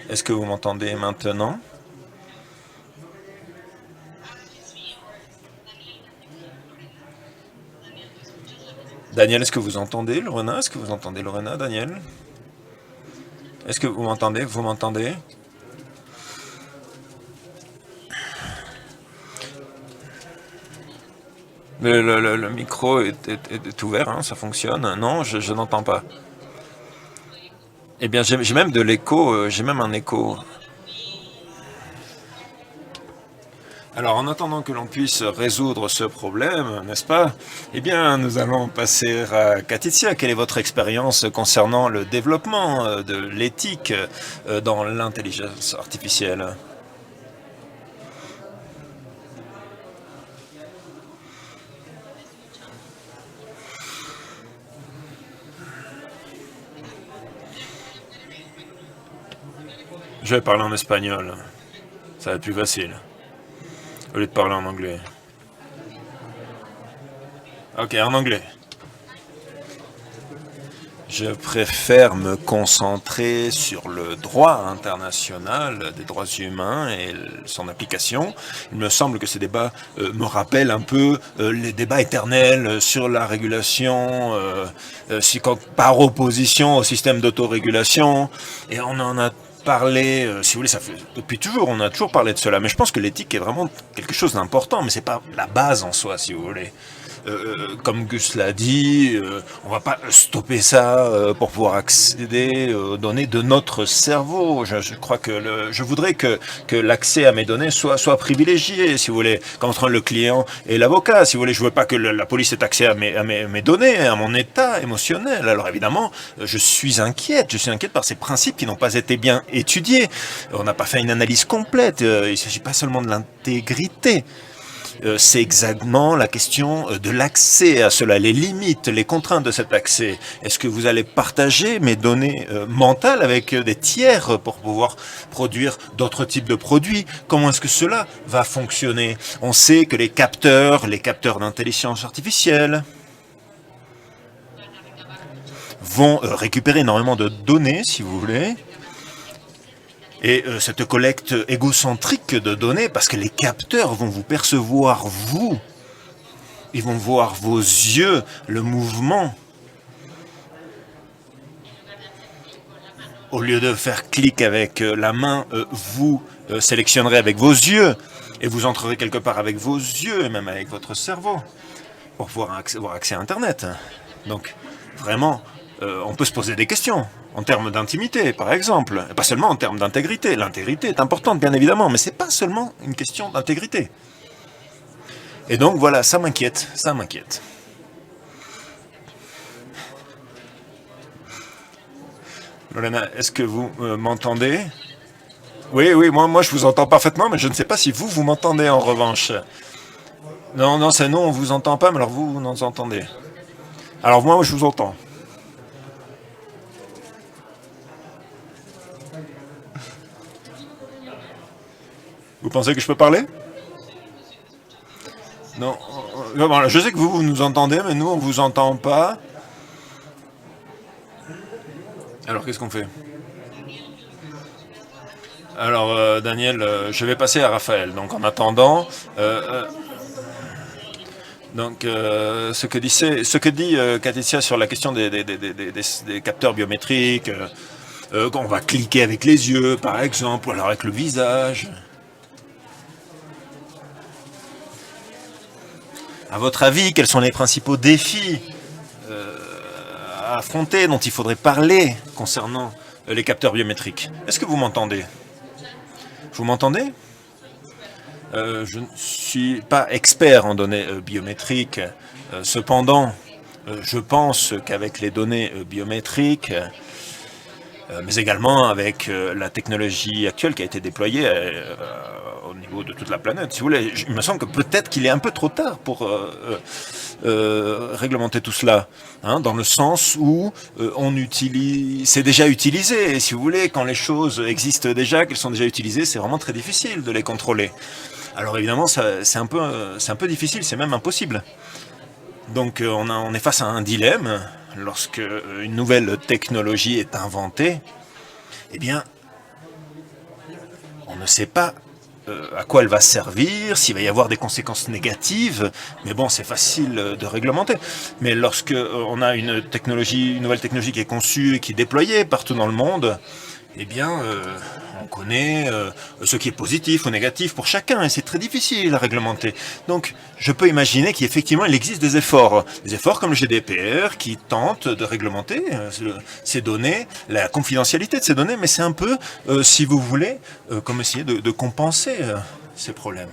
Est-ce que vous m'entendez maintenant? Daniel, est-ce que vous entendez Lorena? Est-ce que vous entendez Lorena, Daniel? Est-ce que vous m'entendez? Vous m'entendez? Le micro est ouvert, hein, ça fonctionne. Non, je n'entends pas. Eh bien, j'ai même de l'écho, j'ai même un écho. Alors, en attendant que l'on puisse résoudre ce problème, n'est-ce pas? Eh bien, nous allons passer à Katitia. Quelle est votre expérience concernant le développement de l'éthique dans l'intelligence artificielle? Je vais parler en espagnol. Ça va être plus facile, au lieu de parler en anglais. Ok, en anglais. Je préfère me concentrer sur le droit international des droits humains et son application. Il me semble que ces débats me rappellent un peu les débats éternels sur la régulation, par opposition au système d'autorégulation. Et on en a parlé, si vous voulez, ça fait depuis toujours, on a toujours parlé de cela. Mais je pense que l'éthique est vraiment quelque chose d'important, mais c'est pas la base en soi, si vous voulez. Comme Gus l'a dit, on va pas stopper ça pour pouvoir accéder aux données de notre cerveau. Je crois que je voudrais que l'accès à mes données soit privilégié, si vous voulez, comme entre le client et l'avocat. Si vous voulez, je veux pas que la police ait accès à mes données, à mon état émotionnel. Alors évidemment, je suis inquiète par ces principes qui n'ont pas été bien étudiés. On n'a pas fait une analyse complète. Il ne s'agit pas seulement de l'intégrité. C'est exactement la question de l'accès à cela, les limites, les contraintes de cet accès. Est-ce que vous allez partager mes données mentales avec des tiers pour pouvoir produire d'autres types de produits? Comment est-ce que cela va fonctionner? On sait que les capteurs d'intelligence artificielle vont récupérer énormément de données, si vous voulez. Et cette collecte égocentrique de données, parce que les capteurs vont vous percevoir, vous. Ils vont voir vos yeux, le mouvement. Au lieu de faire clic avec la main, vous sélectionnerez avec vos yeux et vous entrerez quelque part avec vos yeux et même avec votre cerveau pour pouvoir avoir accès à Internet. Donc, vraiment, on peut se poser des questions en termes d'intimité, par exemple, et pas seulement en termes d'intégrité. L'intégrité est importante, bien évidemment, mais c'est pas seulement une question d'intégrité. Et donc, voilà, ça m'inquiète, ça m'inquiète. Lorena, est-ce que vous m'entendez? Oui, oui, moi je vous entends parfaitement, mais je ne sais pas si vous m'entendez en revanche. Non, non, c'est non, on vous entend pas, mais alors vous nous entendez. Alors moi, je vous entends. Vous pensez que je peux parler? Non. Bon, je sais que vous nous entendez, mais nous, on vous entend pas. Alors, qu'est-ce qu'on fait? Alors, Daniel, je vais passer à Raphaël. Donc, en attendant, ce que dit Katitia sur la question des capteurs biométriques, qu'on va cliquer avec les yeux, par exemple, ou alors avec le visage. À votre avis, quels sont les principaux défis à affronter, dont il faudrait parler concernant les capteurs biométriques? Est-ce que vous m'entendez? Vous m'entendez? Je ne suis pas expert en données biométriques. Cependant, je pense qu'avec les données biométriques, mais également avec la technologie actuelle qui a été déployée au niveau de toute la planète, si vous voulez, il me semble que peut-être qu'il est un peu trop tard pour réglementer tout cela, hein, dans le sens où c'est déjà utilisé. Et si vous voulez, quand les choses existent déjà, qu'elles sont déjà utilisées, c'est vraiment très difficile de les contrôler. Alors évidemment, c'est un peu difficile, c'est même impossible. Donc on est face à un dilemme. Lorsque une nouvelle technologie est inventée, eh bien, on ne sait pas à quoi elle va servir, s'il va y avoir des conséquences négatives, mais bon, c'est facile de réglementer. Mais lorsque on a une nouvelle technologie qui est conçue et qui est déployée partout dans le monde, eh bien, on connaît ce qui est positif ou négatif pour chacun, et c'est très difficile à réglementer. Donc, je peux imaginer qu'effectivement, il existe des efforts comme le GDPR, qui tentent de réglementer ces données, la confidentialité de ces données, mais c'est un peu, si vous voulez, comme essayer de compenser ces problèmes.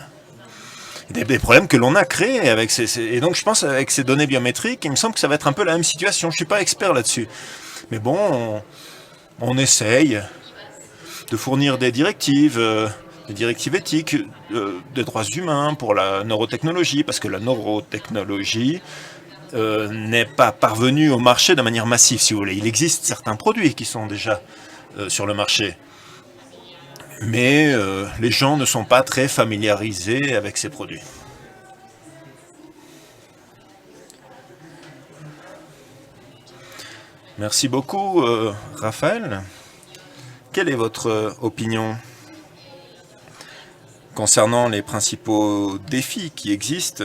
Des problèmes que l'on a créés avec et donc, je pense, avec ces données biométriques, il me semble que ça va être un peu la même situation. Je ne suis pas expert là-dessus. Mais bon, on essaye de fournir des directives éthiques, des droits humains pour la neurotechnologie, parce que la neurotechnologie n'est pas parvenue au marché de manière massive, si vous voulez. Il existe certains produits qui sont déjà sur le marché, mais les gens ne sont pas très familiarisés avec ces produits. Merci beaucoup, Raphaël. Quelle est votre opinion concernant les principaux défis qui existent,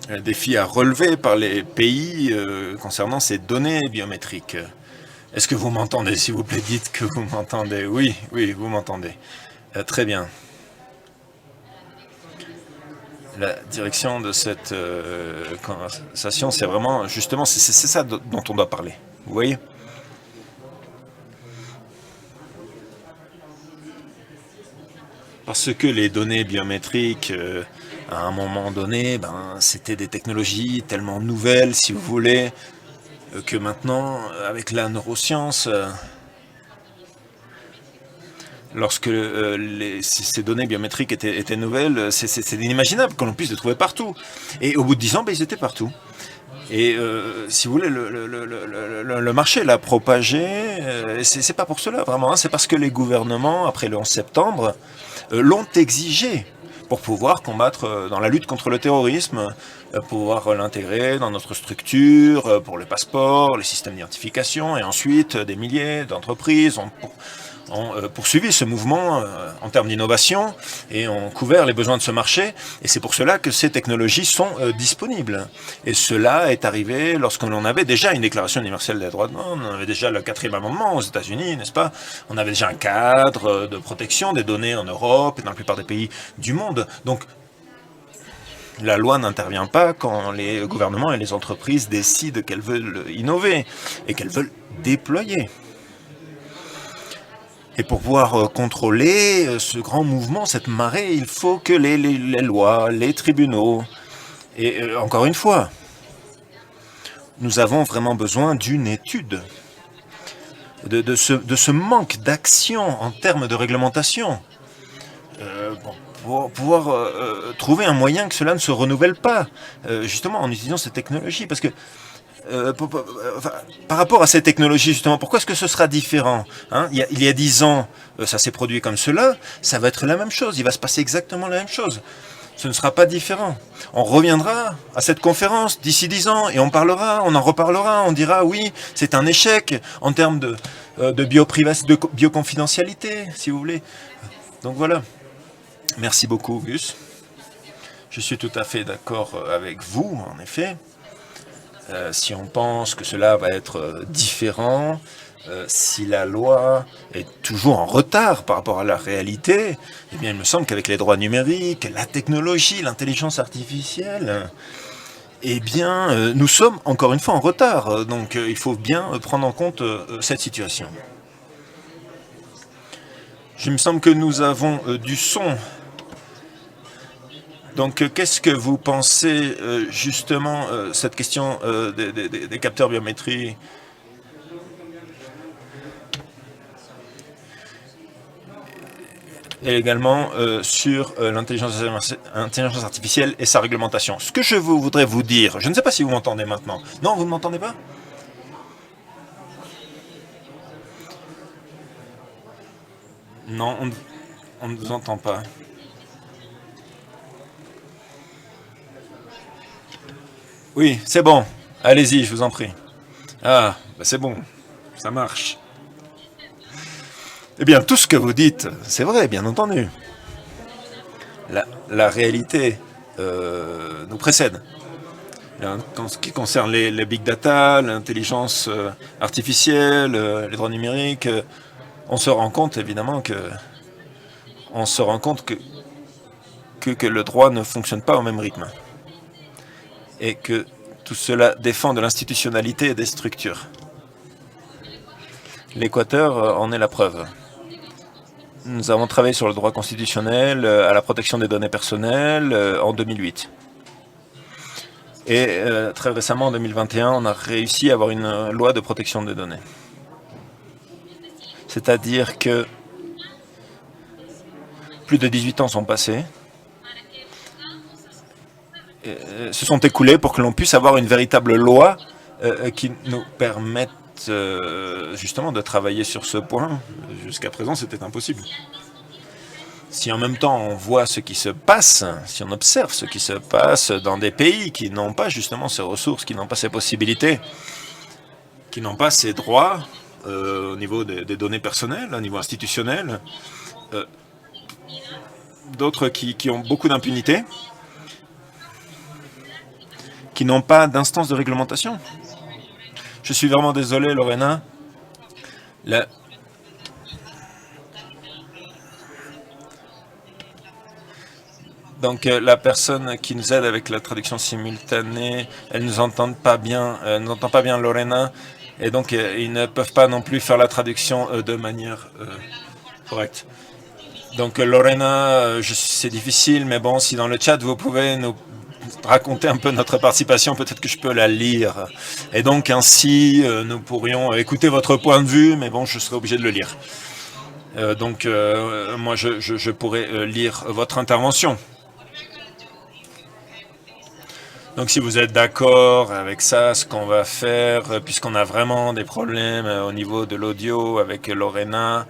les défis à relever par les pays concernant ces données biométriques? Est-ce que vous m'entendez? S'il vous plaît, dites que vous m'entendez. Oui, oui, vous m'entendez. Très bien. La direction de cette conversation, c'est vraiment, justement, c'est ça dont on doit parler. Vous voyez? Parce que les données biométriques, à un moment donné, c'était des technologies tellement nouvelles, si vous voulez, que maintenant, avec la neuroscience, lorsque ces données biométriques étaient nouvelles, c'est inimaginable que l'on puisse les trouver partout. Et au bout de 10 ans, ils étaient partout. Et si vous voulez, le marché l'a propagé, c'est pas pour cela vraiment, hein, c'est parce que les gouvernements, après le 11 septembre, l'ont exigé pour pouvoir combattre dans la lutte contre le terrorisme, pouvoir l'intégrer dans notre structure, pour les passeports, les systèmes d'identification, et ensuite des milliers d'entreprises ont poursuivi ce mouvement en termes d'innovation et ont couvert les besoins de ce marché. Et c'est pour cela que ces technologies sont disponibles. Et cela est arrivé lorsqu'on avait déjà une déclaration universelle des droits de l'homme, on avait déjà le 4e amendement aux États-Unis, n'est-ce pas? On avait déjà un cadre de protection des données en Europe et dans la plupart des pays du monde. Donc, la loi n'intervient pas quand les gouvernements et les entreprises décident qu'elles veulent innover et qu'elles veulent déployer. Et pour pouvoir contrôler ce grand mouvement, cette marée, il faut que les lois, les tribunaux, et encore une fois, nous avons vraiment besoin d'une étude de ce manque d'action en termes de réglementation pour pouvoir trouver un moyen que cela ne se renouvelle pas, justement en utilisant ces technologies. Parce que par rapport à ces technologies, justement, pourquoi est-ce que ce sera différent, hein? Il y a 10 ans, ça s'est produit comme cela, ça va être la même chose, il va se passer exactement la même chose. Ce ne sera pas différent. On reviendra à cette conférence d'ici 10 ans et on en reparlera, on dira oui, c'est un échec en termes de bioconfidentialité, si vous voulez. Donc voilà. Merci beaucoup, Gus. Je suis tout à fait d'accord avec vous, en effet. Si on pense que cela va être différent, si la loi est toujours en retard par rapport à la réalité, eh bien il me semble qu'avec les droits numériques, la technologie, l'intelligence artificielle, eh bien nous sommes encore une fois en retard. Donc il faut bien prendre en compte cette situation. Il me semble que nous avons du son. Donc, qu'est-ce que vous pensez, justement, cette question des capteurs biométriques? Et également sur l'intelligence artificielle et sa réglementation. Ce que je voudrais vous dire, je ne sais pas si vous m'entendez maintenant. Non, vous ne m'entendez pas? Non, on ne vous entend pas. Oui, c'est bon. Allez-y, je vous en prie. Ah, bah c'est bon. Ça marche. Eh bien, tout ce que vous dites, c'est vrai, bien entendu. La réalité nous précède. En ce qui concerne les big data, l'intelligence artificielle, les droits numériques, on se rend compte évidemment que le droit ne fonctionne pas au même rythme. Et que tout cela dépend de l'institutionnalité et des structures. L'Équateur en est la preuve. Nous avons travaillé sur le droit constitutionnel à la protection des données personnelles en 2008. Et très récemment, en 2021, on a réussi à avoir une loi de protection des données. C'est-à-dire que plus de 18 ans sont passés, se sont écoulés pour que l'on puisse avoir une véritable loi qui nous permette justement de travailler sur ce point. Jusqu'à présent, c'était impossible. Si en même temps on voit ce qui se passe, si on observe ce qui se passe dans des pays qui n'ont pas justement ces ressources, qui n'ont pas ces possibilités, qui n'ont pas ces droits au niveau des données personnelles, au niveau institutionnel, d'autres qui ont beaucoup d'impunité, qui n'ont pas d'instance de réglementation. Je suis vraiment désolé, Lorena. Donc la personne qui nous aide avec la traduction simultanée, elle ne nous entend pas bien, Lorena, et donc ils ne peuvent pas non plus faire la traduction de manière correcte. Donc Lorena, c'est difficile, mais bon, si dans le chat vous pouvez nous raconter un peu notre participation, peut-être que je peux la lire. Et donc ainsi, nous pourrions écouter votre point de vue, mais bon, je serai obligé de le lire. Moi, je pourrais lire votre intervention. Donc si vous êtes d'accord avec ça, ce qu'on va faire, puisqu'on a vraiment des problèmes au niveau de l'audio avec Lorena,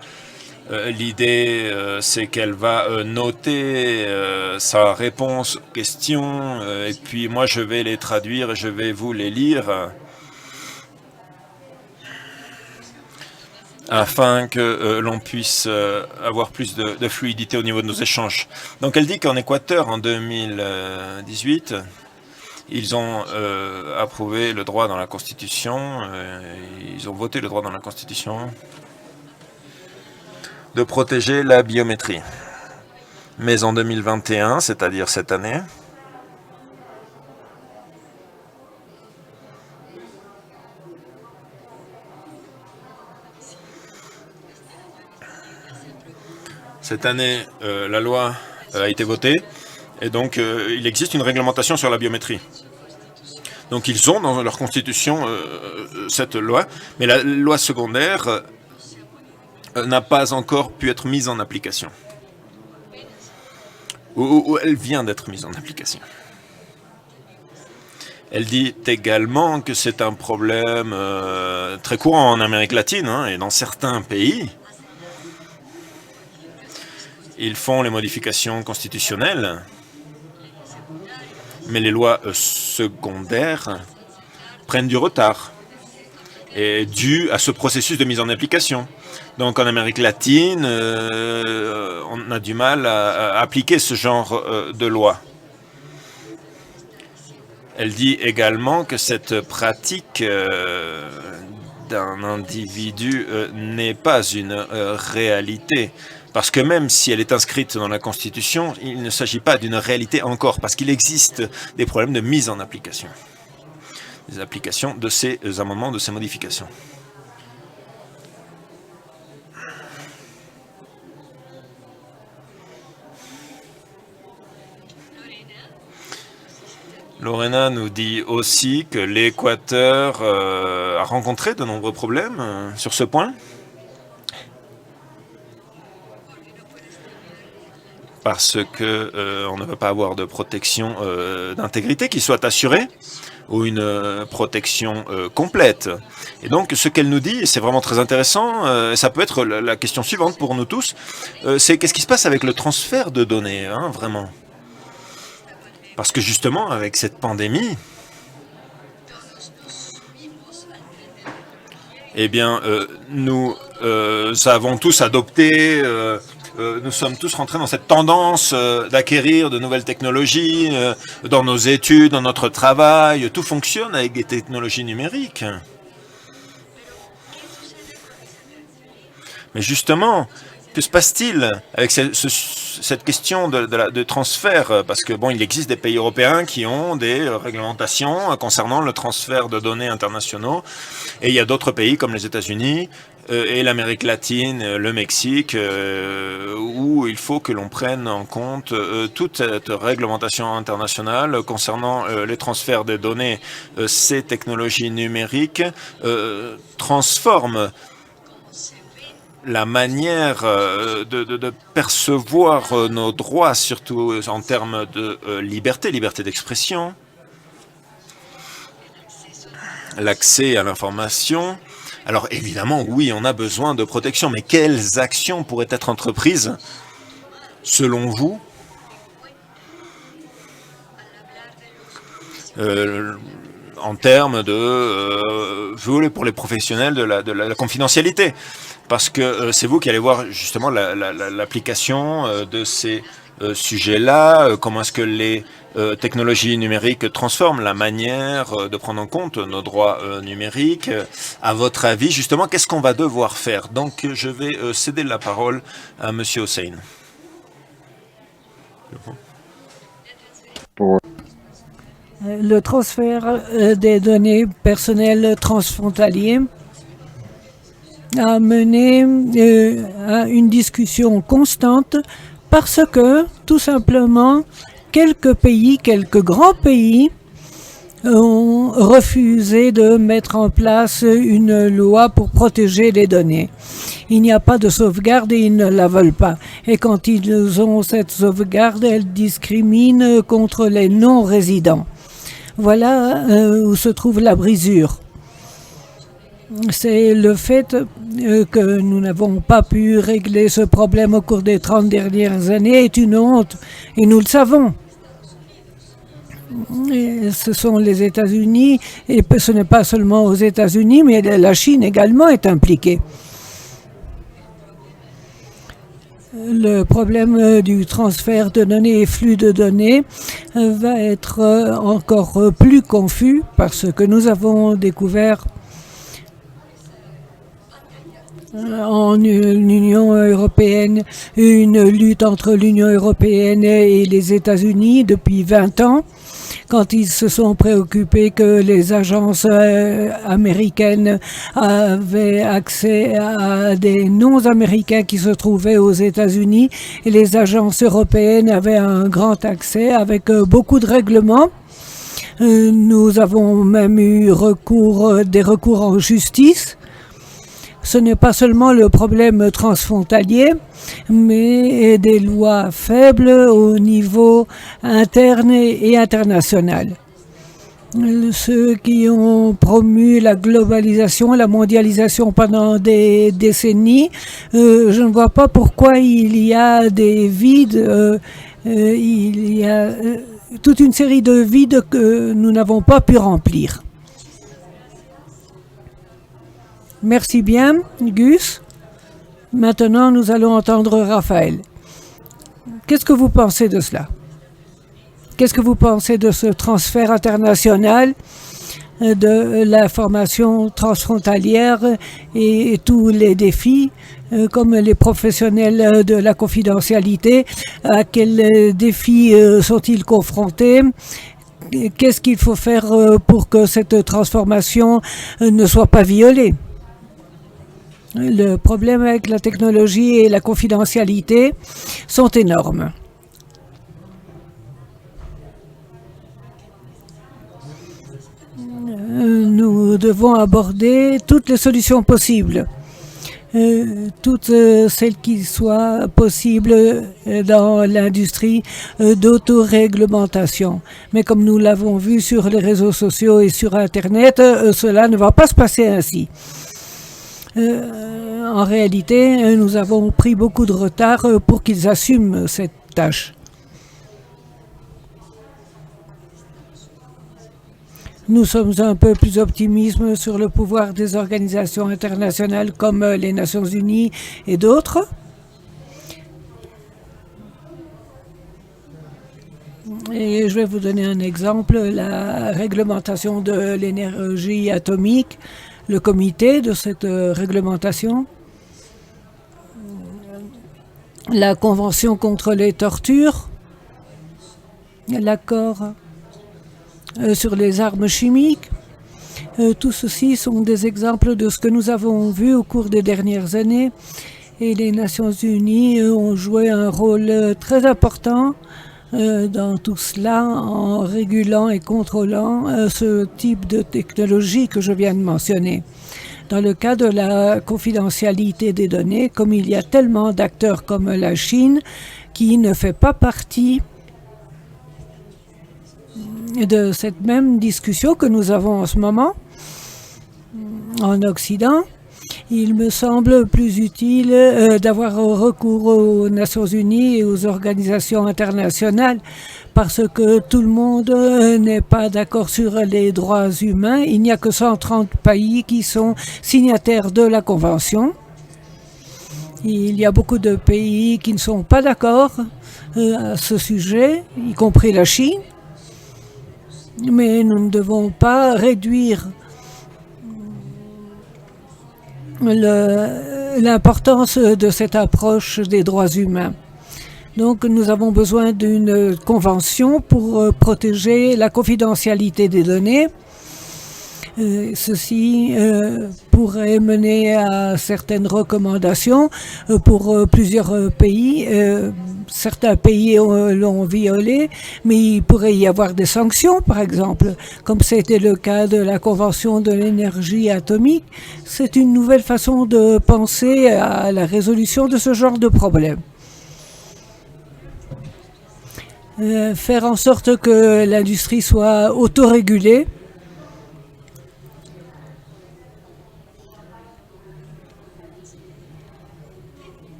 l'idée, c'est qu'elle va noter sa réponse aux questions, et puis moi je vais les traduire et je vais vous les lire. afin que l'on puisse avoir plus de fluidité au niveau de nos échanges. Donc elle dit qu'en Équateur, en 2018, ils ont approuvé le droit dans la Constitution, ils ont voté le droit dans la Constitution de protéger la biométrie. Mais en 2021, c'est-à-dire cette année, la loi a été votée et donc il existe une réglementation sur la biométrie. Donc ils ont dans leur constitution cette loi, mais la loi secondaire n'a pas encore pu être mise en application. Ou elle vient d'être mise en application. Elle dit également que c'est un problème très courant en Amérique latine et dans certains pays. Ils font les modifications constitutionnelles, mais les lois secondaires prennent du retard, et dû à ce processus de mise en application. Donc en Amérique latine, on a du mal à appliquer ce genre de loi. Elle dit également que cette pratique d'un individu n'est pas une réalité. Parce que même si elle est inscrite dans la Constitution, il ne s'agit pas d'une réalité encore, parce qu'il existe des problèmes de mise en application. Des applications de ces amendements, de ces modifications. Lorena nous dit aussi que l'Équateur a rencontré de nombreux problèmes sur ce point. Parce que on ne peut pas avoir de protection d'intégrité qui soit assurée ou une protection complète. Et donc, ce qu'elle nous dit, c'est vraiment très intéressant, ça peut être la question suivante pour nous tous, c'est qu'est-ce qui se passe avec le transfert de données, vraiment? Parce que justement, avec cette pandémie, eh bien, nous avons tous adopté nous sommes tous rentrés dans cette tendance d'acquérir de nouvelles technologies dans nos études, dans notre travail. Tout fonctionne avec des technologies numériques. Mais justement, que se passe-t-il avec cette question de transfert? Parce que bon, il existe des pays européens qui ont des réglementations concernant le transfert de données internationaux, et il y a d'autres pays comme les États-Unis et l'Amérique latine, le Mexique, où il faut que l'on prenne en compte toute cette réglementation internationale concernant les transferts de données. Ces technologies numériques transforment la manière de percevoir nos droits, surtout en termes de liberté d'expression, l'accès à l'information. Alors évidemment, oui, on a besoin de protection, mais quelles actions pourraient être entreprises, selon vous, en termes de pour les professionnels de la confidentialité? Parce que c'est vous qui allez voir justement l'application de ces sujets-là, comment est-ce que les technologies numériques transforment la manière de prendre en compte nos droits numériques. À votre avis, justement, qu'est-ce qu'on va devoir faire? Donc, je vais céder la parole à Monsieur Hossein. Le transfert des données personnelles transfrontaliers a mené à une discussion constante parce que, tout simplement, quelques grands pays ont refusé de mettre en place une loi pour protéger les données. Il n'y a pas de sauvegarde et ils ne la veulent pas. Et quand ils ont cette sauvegarde, elle discrimine contre les non-résidents. Voilà où se trouve la brisure. C'est le fait que nous n'avons pas pu régler ce problème au cours des 30 dernières années est une honte, et nous le savons. Et ce sont les États-Unis, et ce n'est pas seulement aux États-Unis, mais la Chine également est impliquée. Le problème du transfert de données et flux de données va être encore plus confus parce que nous avons découvert en Union européenne une lutte entre l'Union européenne et les États-Unis depuis 20 ans, quand ils se sont préoccupés que les agences américaines avaient accès à des non-américains qui se trouvaient aux États-Unis et les agences européennes avaient un grand accès avec beaucoup de règlements. Nous avons même eu des recours en justice. Ce n'est pas seulement le problème transfrontalier, mais des lois faibles au niveau interne et international. Ceux qui ont promu la globalisation, la mondialisation pendant des décennies, je ne vois pas pourquoi il y a des vides, il y a toute une série de vides que nous n'avons pas pu remplir. Merci bien, Gus. Maintenant, nous allons entendre Raphaël. Qu'est-ce que vous pensez de cela? Qu'est-ce que vous pensez de ce transfert international de l'information transfrontalière et tous les défis, comme les professionnels de la confidentialité, à quels défis sont-ils confrontés? Qu'est-ce qu'il faut faire pour que cette transformation ne soit pas violée? Le problème avec la technologie et la confidentialité sont énormes. Nous devons aborder toutes les solutions possibles, toutes celles qui soient possibles dans l'industrie d'autoréglementation. Mais comme nous l'avons vu sur les réseaux sociaux et sur Internet, cela ne va pas se passer ainsi. En réalité, nous avons pris beaucoup de retard pour qu'ils assument cette tâche. Nous sommes un peu plus optimistes sur le pouvoir des organisations internationales comme les Nations Unies et d'autres. Et je vais vous donner un exemple, la réglementation de l'énergie atomique. Le comité de cette réglementation, la Convention contre les tortures, l'accord sur les armes chimiques, tout ceci sont des exemples de ce que nous avons vu au cours des dernières années et les Nations Unies ont joué un rôle très important dans tout cela en régulant et contrôlant ce type de technologie que je viens de mentionner. Dans le cas de la confidentialité des données, comme il y a tellement d'acteurs comme la Chine qui ne fait pas partie de cette même discussion que nous avons en ce moment en Occident, il me semble plus utile d'avoir recours aux Nations Unies et aux organisations internationales parce que tout le monde n'est pas d'accord sur les droits humains. Il n'y a que 130 pays qui sont signataires de la Convention. Il y a beaucoup de pays qui ne sont pas d'accord à ce sujet, y compris la Chine. Mais nous ne devons pas réduire l'importance de cette approche des droits humains. Donc nous avons besoin d'une convention pour protéger la confidentialité des données. Ceci pourrait mener à certaines recommandations pour plusieurs pays. Certains pays l'ont violé, mais il pourrait y avoir des sanctions, par exemple, comme c'était le cas de la Convention de l'énergie atomique. C'est une nouvelle façon de penser à la résolution de ce genre de problème. Faire en sorte que l'industrie soit autorégulée.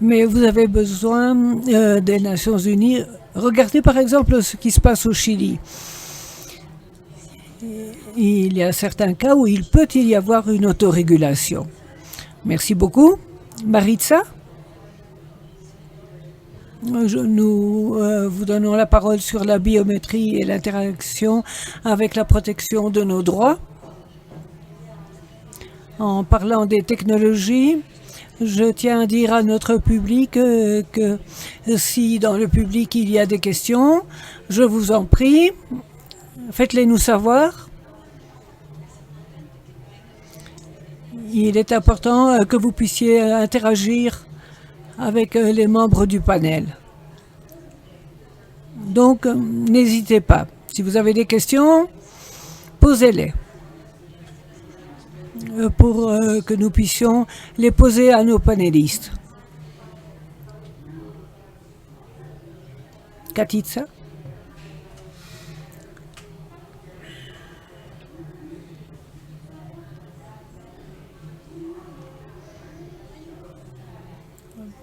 Mais vous avez besoin des Nations Unies. Regardez par exemple ce qui se passe au Chili. Il y a certains cas où il peut y avoir une autorégulation. Merci beaucoup. Maritza, nous vous donnons la parole sur la biométrie et l'interaction avec la protection de nos droits. En parlant des technologies, je tiens à dire à notre public que si dans le public il y a des questions, je vous en prie, faites-les nous savoir. Il est important que vous puissiez interagir avec les membres du panel. Donc, n'hésitez pas. Si vous avez des questions, posez-les pour que nous puissions les poser à nos panélistes. Katitsa?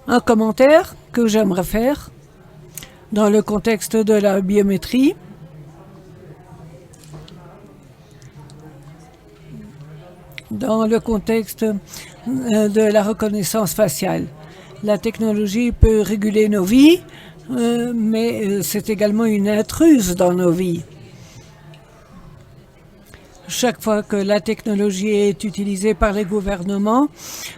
Un commentaire que j'aimerais faire dans le contexte de la biométrie. Dans le contexte de la reconnaissance faciale. La technologie peut réguler nos vies, mais c'est également une intruse dans nos vies. Chaque fois que la technologie est utilisée par les gouvernements,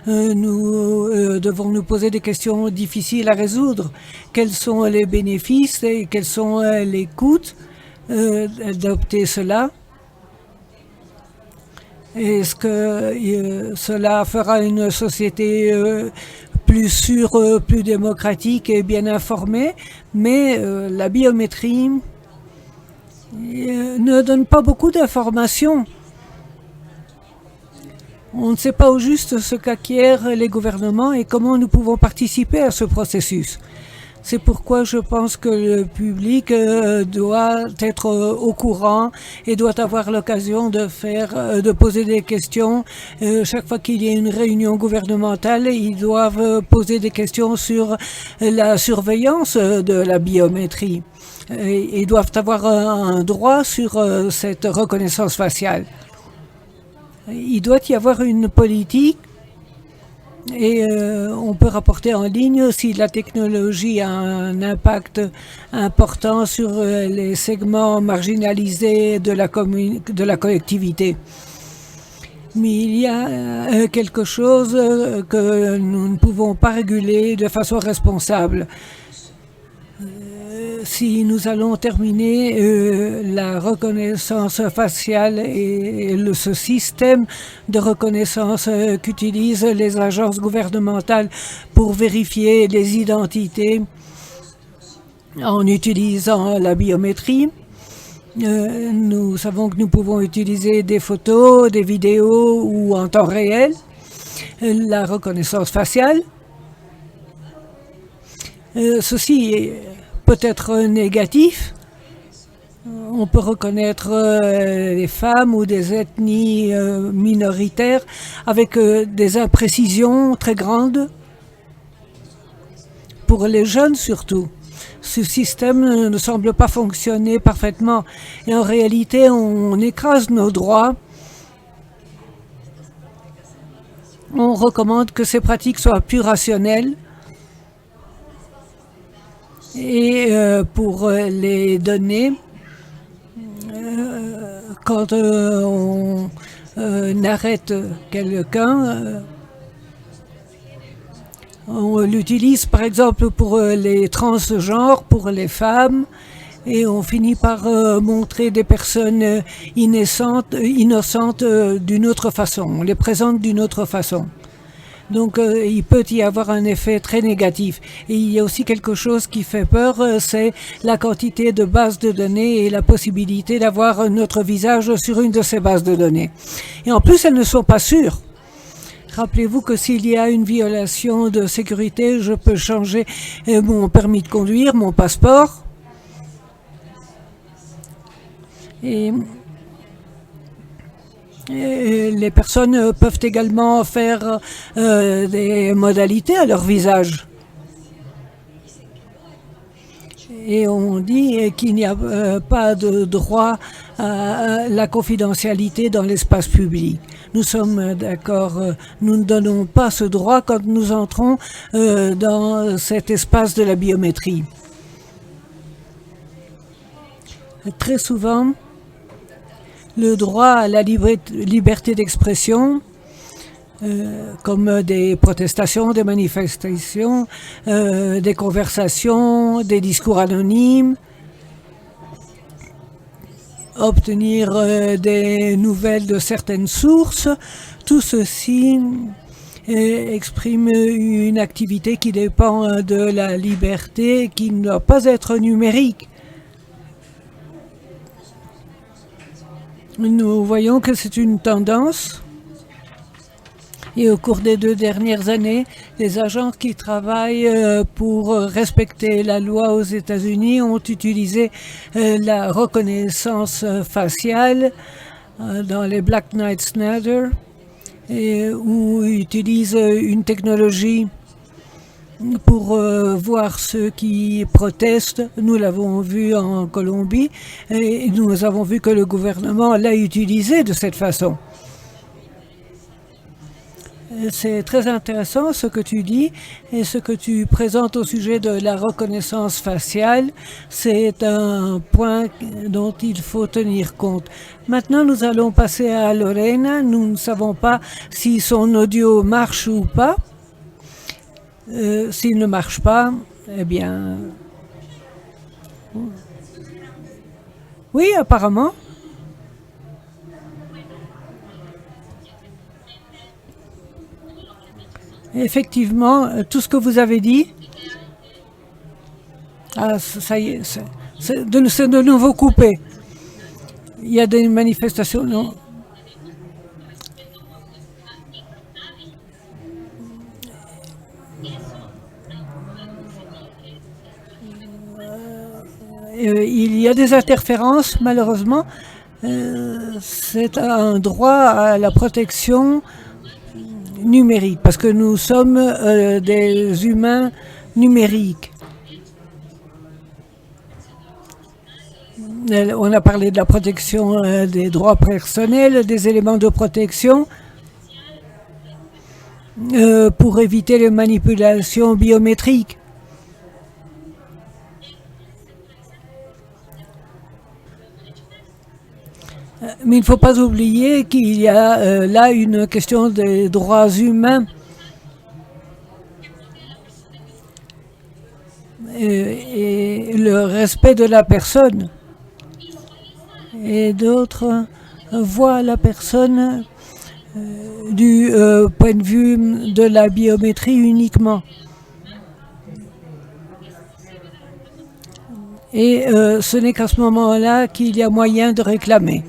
nous devons nous poser des questions difficiles à résoudre. Quels sont les bénéfices et quels sont les coûts d'adopter cela? Est-ce que cela fera une société plus sûre, plus démocratique et bien informée? Mais la biométrie ne donne pas beaucoup d'informations. On ne sait pas au juste ce qu'acquièrent les gouvernements et comment nous pouvons participer à ce processus. C'est pourquoi je pense que le public doit être au courant et doit avoir l'occasion de poser des questions. Chaque fois qu'il y a une réunion gouvernementale, ils doivent poser des questions sur la surveillance de la biométrie. Ils doivent avoir un droit sur cette reconnaissance faciale. Il doit y avoir une politique et on peut rapporter en ligne si la technologie a un impact important sur les segments marginalisés de la collectivité. Mais il y a quelque chose que nous ne pouvons pas réguler de façon responsable. Si nous allons terminer la reconnaissance faciale et ce système de reconnaissance qu'utilisent les agences gouvernementales pour vérifier les identités en utilisant la biométrie, nous savons que nous pouvons utiliser des photos, des vidéos ou en temps réel, la reconnaissance faciale. Ceci peut être négatif. On peut reconnaître les femmes ou des ethnies minoritaires avec des imprécisions très grandes. Pour les jeunes surtout, ce système ne semble pas fonctionner parfaitement et en réalité on écrase nos droits. On recommande que ces pratiques soient plus rationnelles. Et pour les données, quand on arrête quelqu'un, on l'utilise par exemple pour les transgenres, pour les femmes, et on finit par montrer des personnes innocentes d'une autre façon. On les présente d'une autre façon. Donc il peut y avoir un effet très négatif. Et il y a aussi quelque chose qui fait peur, c'est la quantité de bases de données et la possibilité d'avoir notre visage sur une de ces bases de données. Et en plus, elles ne sont pas sûres. Rappelez-vous que s'il y a une violation de sécurité, je peux changer mon permis de conduire, mon passeport. Et les personnes peuvent également faire des modalités à leur visage. Et on dit qu'il n'y a pas de droit à la confidentialité dans l'espace public. Nous sommes d'accord, nous ne donnons pas ce droit quand nous entrons dans cet espace de la biométrie. Très souvent, le droit à la liberté d'expression, comme des protestations, des manifestations, des conversations, des discours anonymes, obtenir des nouvelles de certaines sources, tout ceci exprime une activité qui dépend de la liberté, qui ne doit pas être numérique. Nous voyons que c'est une tendance. Et au cours des 2 dernières années, les agents qui travaillent pour respecter la loi aux États-Unis ont utilisé la reconnaissance faciale dans les Black Knights Nether, ou utilisent une technologie pour voir ceux qui protestent. Nous l'avons vu en Colombie et nous avons vu que le gouvernement l'a utilisé de cette façon. C'est très intéressant ce que tu dis et ce que tu présentes au sujet de la reconnaissance faciale. C'est un point dont il faut tenir compte. Maintenant, nous allons passer à Lorena. Nous ne savons pas si son audio marche ou pas. S'il ne marche pas, eh bien... Oui, apparemment. Effectivement, tout ce que vous avez dit, ça y est, c'est de nouveau coupé. Il y a des manifestations, non? Il y a des interférences, malheureusement. C'est un droit à la protection numérique, parce que nous sommes des humains numériques. On a parlé de la protection des droits personnels, des éléments de protection pour éviter les manipulations biométriques. Mais il ne faut pas oublier qu'il y a là une question des droits humains et le respect de la personne. Et d'autres voient la personne du point de vue de la biométrie uniquement. Et ce n'est qu'à ce moment-là qu'il y a moyen de réclamer.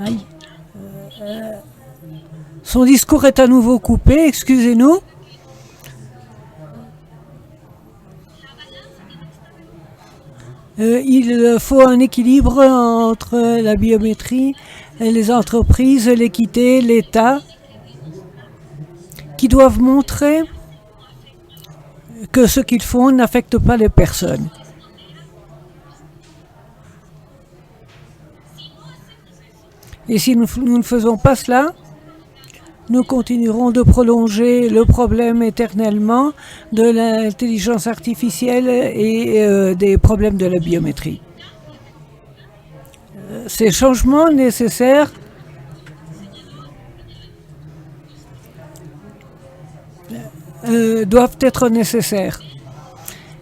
Aïe. Son discours est à nouveau coupé, excusez-nous. Il faut un équilibre entre la biométrie, les entreprises, l'équité, l'État, qui doivent montrer que ce qu'ils font n'affecte pas les personnes. Et si nous ne faisons pas cela, nous continuerons de prolonger le problème éternellement de l'intelligence artificielle et des problèmes de la biométrie. Ces changements nécessaires doivent être nécessaires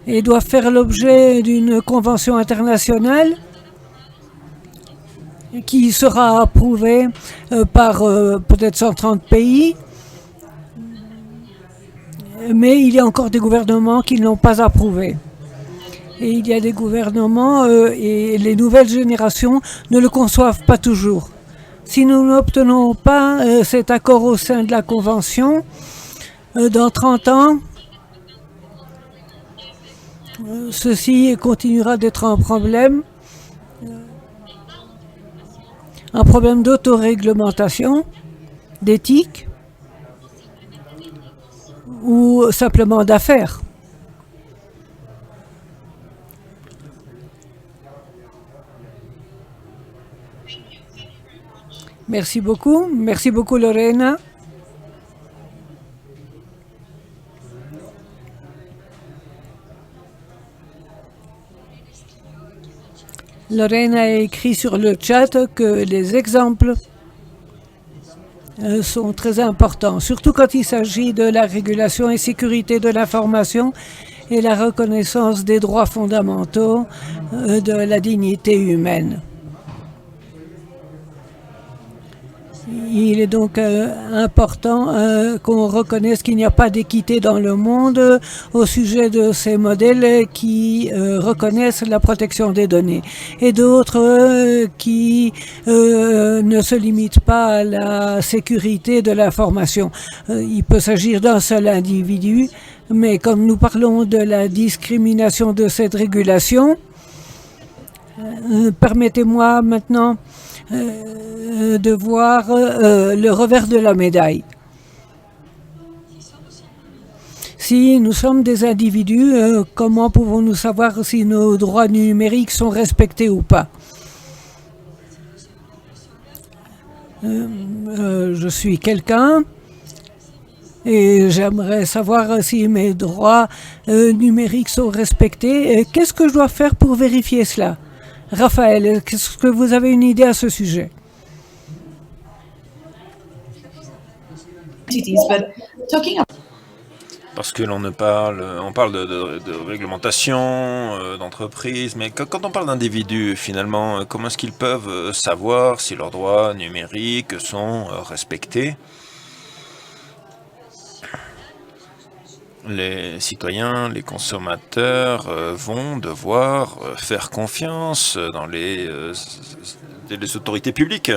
et doivent faire l'objet d'une convention internationale qui sera approuvée par peut-être 130 pays, mais il y a encore des gouvernements qui ne l'ont pas approuvé. Et il y a des gouvernements et les nouvelles générations ne le conçoivent pas toujours. Si nous n'obtenons pas cet accord au sein de la Convention, dans 30 ans, ceci continuera d'être un problème d'autoréglementation d'éthique ou simplement d'affaires? Merci beaucoup. Merci beaucoup, Lorena. Lorena a écrit sur le chat que les exemples sont très importants, surtout quand il s'agit de la régulation et sécurité de l'information et la reconnaissance des droits fondamentaux de la dignité humaine. Il est donc important qu'on reconnaisse qu'il n'y a pas d'équité dans le monde au sujet de ces modèles qui reconnaissent la protection des données et d'autres qui ne se limitent pas à la sécurité de l'information. Il peut s'agir d'un seul individu, mais comme nous parlons de la discrimination de cette régulation, permettez-moi maintenant de voir le revers de la médaille. Si nous sommes des individus, comment pouvons-nous savoir si nos droits numériques sont respectés ou pas? Je suis quelqu'un et j'aimerais savoir si mes droits numériques sont respectés. Qu'est-ce que je dois faire pour vérifier cela? Raphaël, est-ce que vous avez une idée à ce sujet? Parce que on parle de réglementation, d'entreprise, mais quand on parle d'individus, finalement, comment est-ce qu'ils peuvent savoir si leurs droits numériques sont respectés? Les citoyens, les consommateurs vont devoir faire confiance dans les autorités publiques.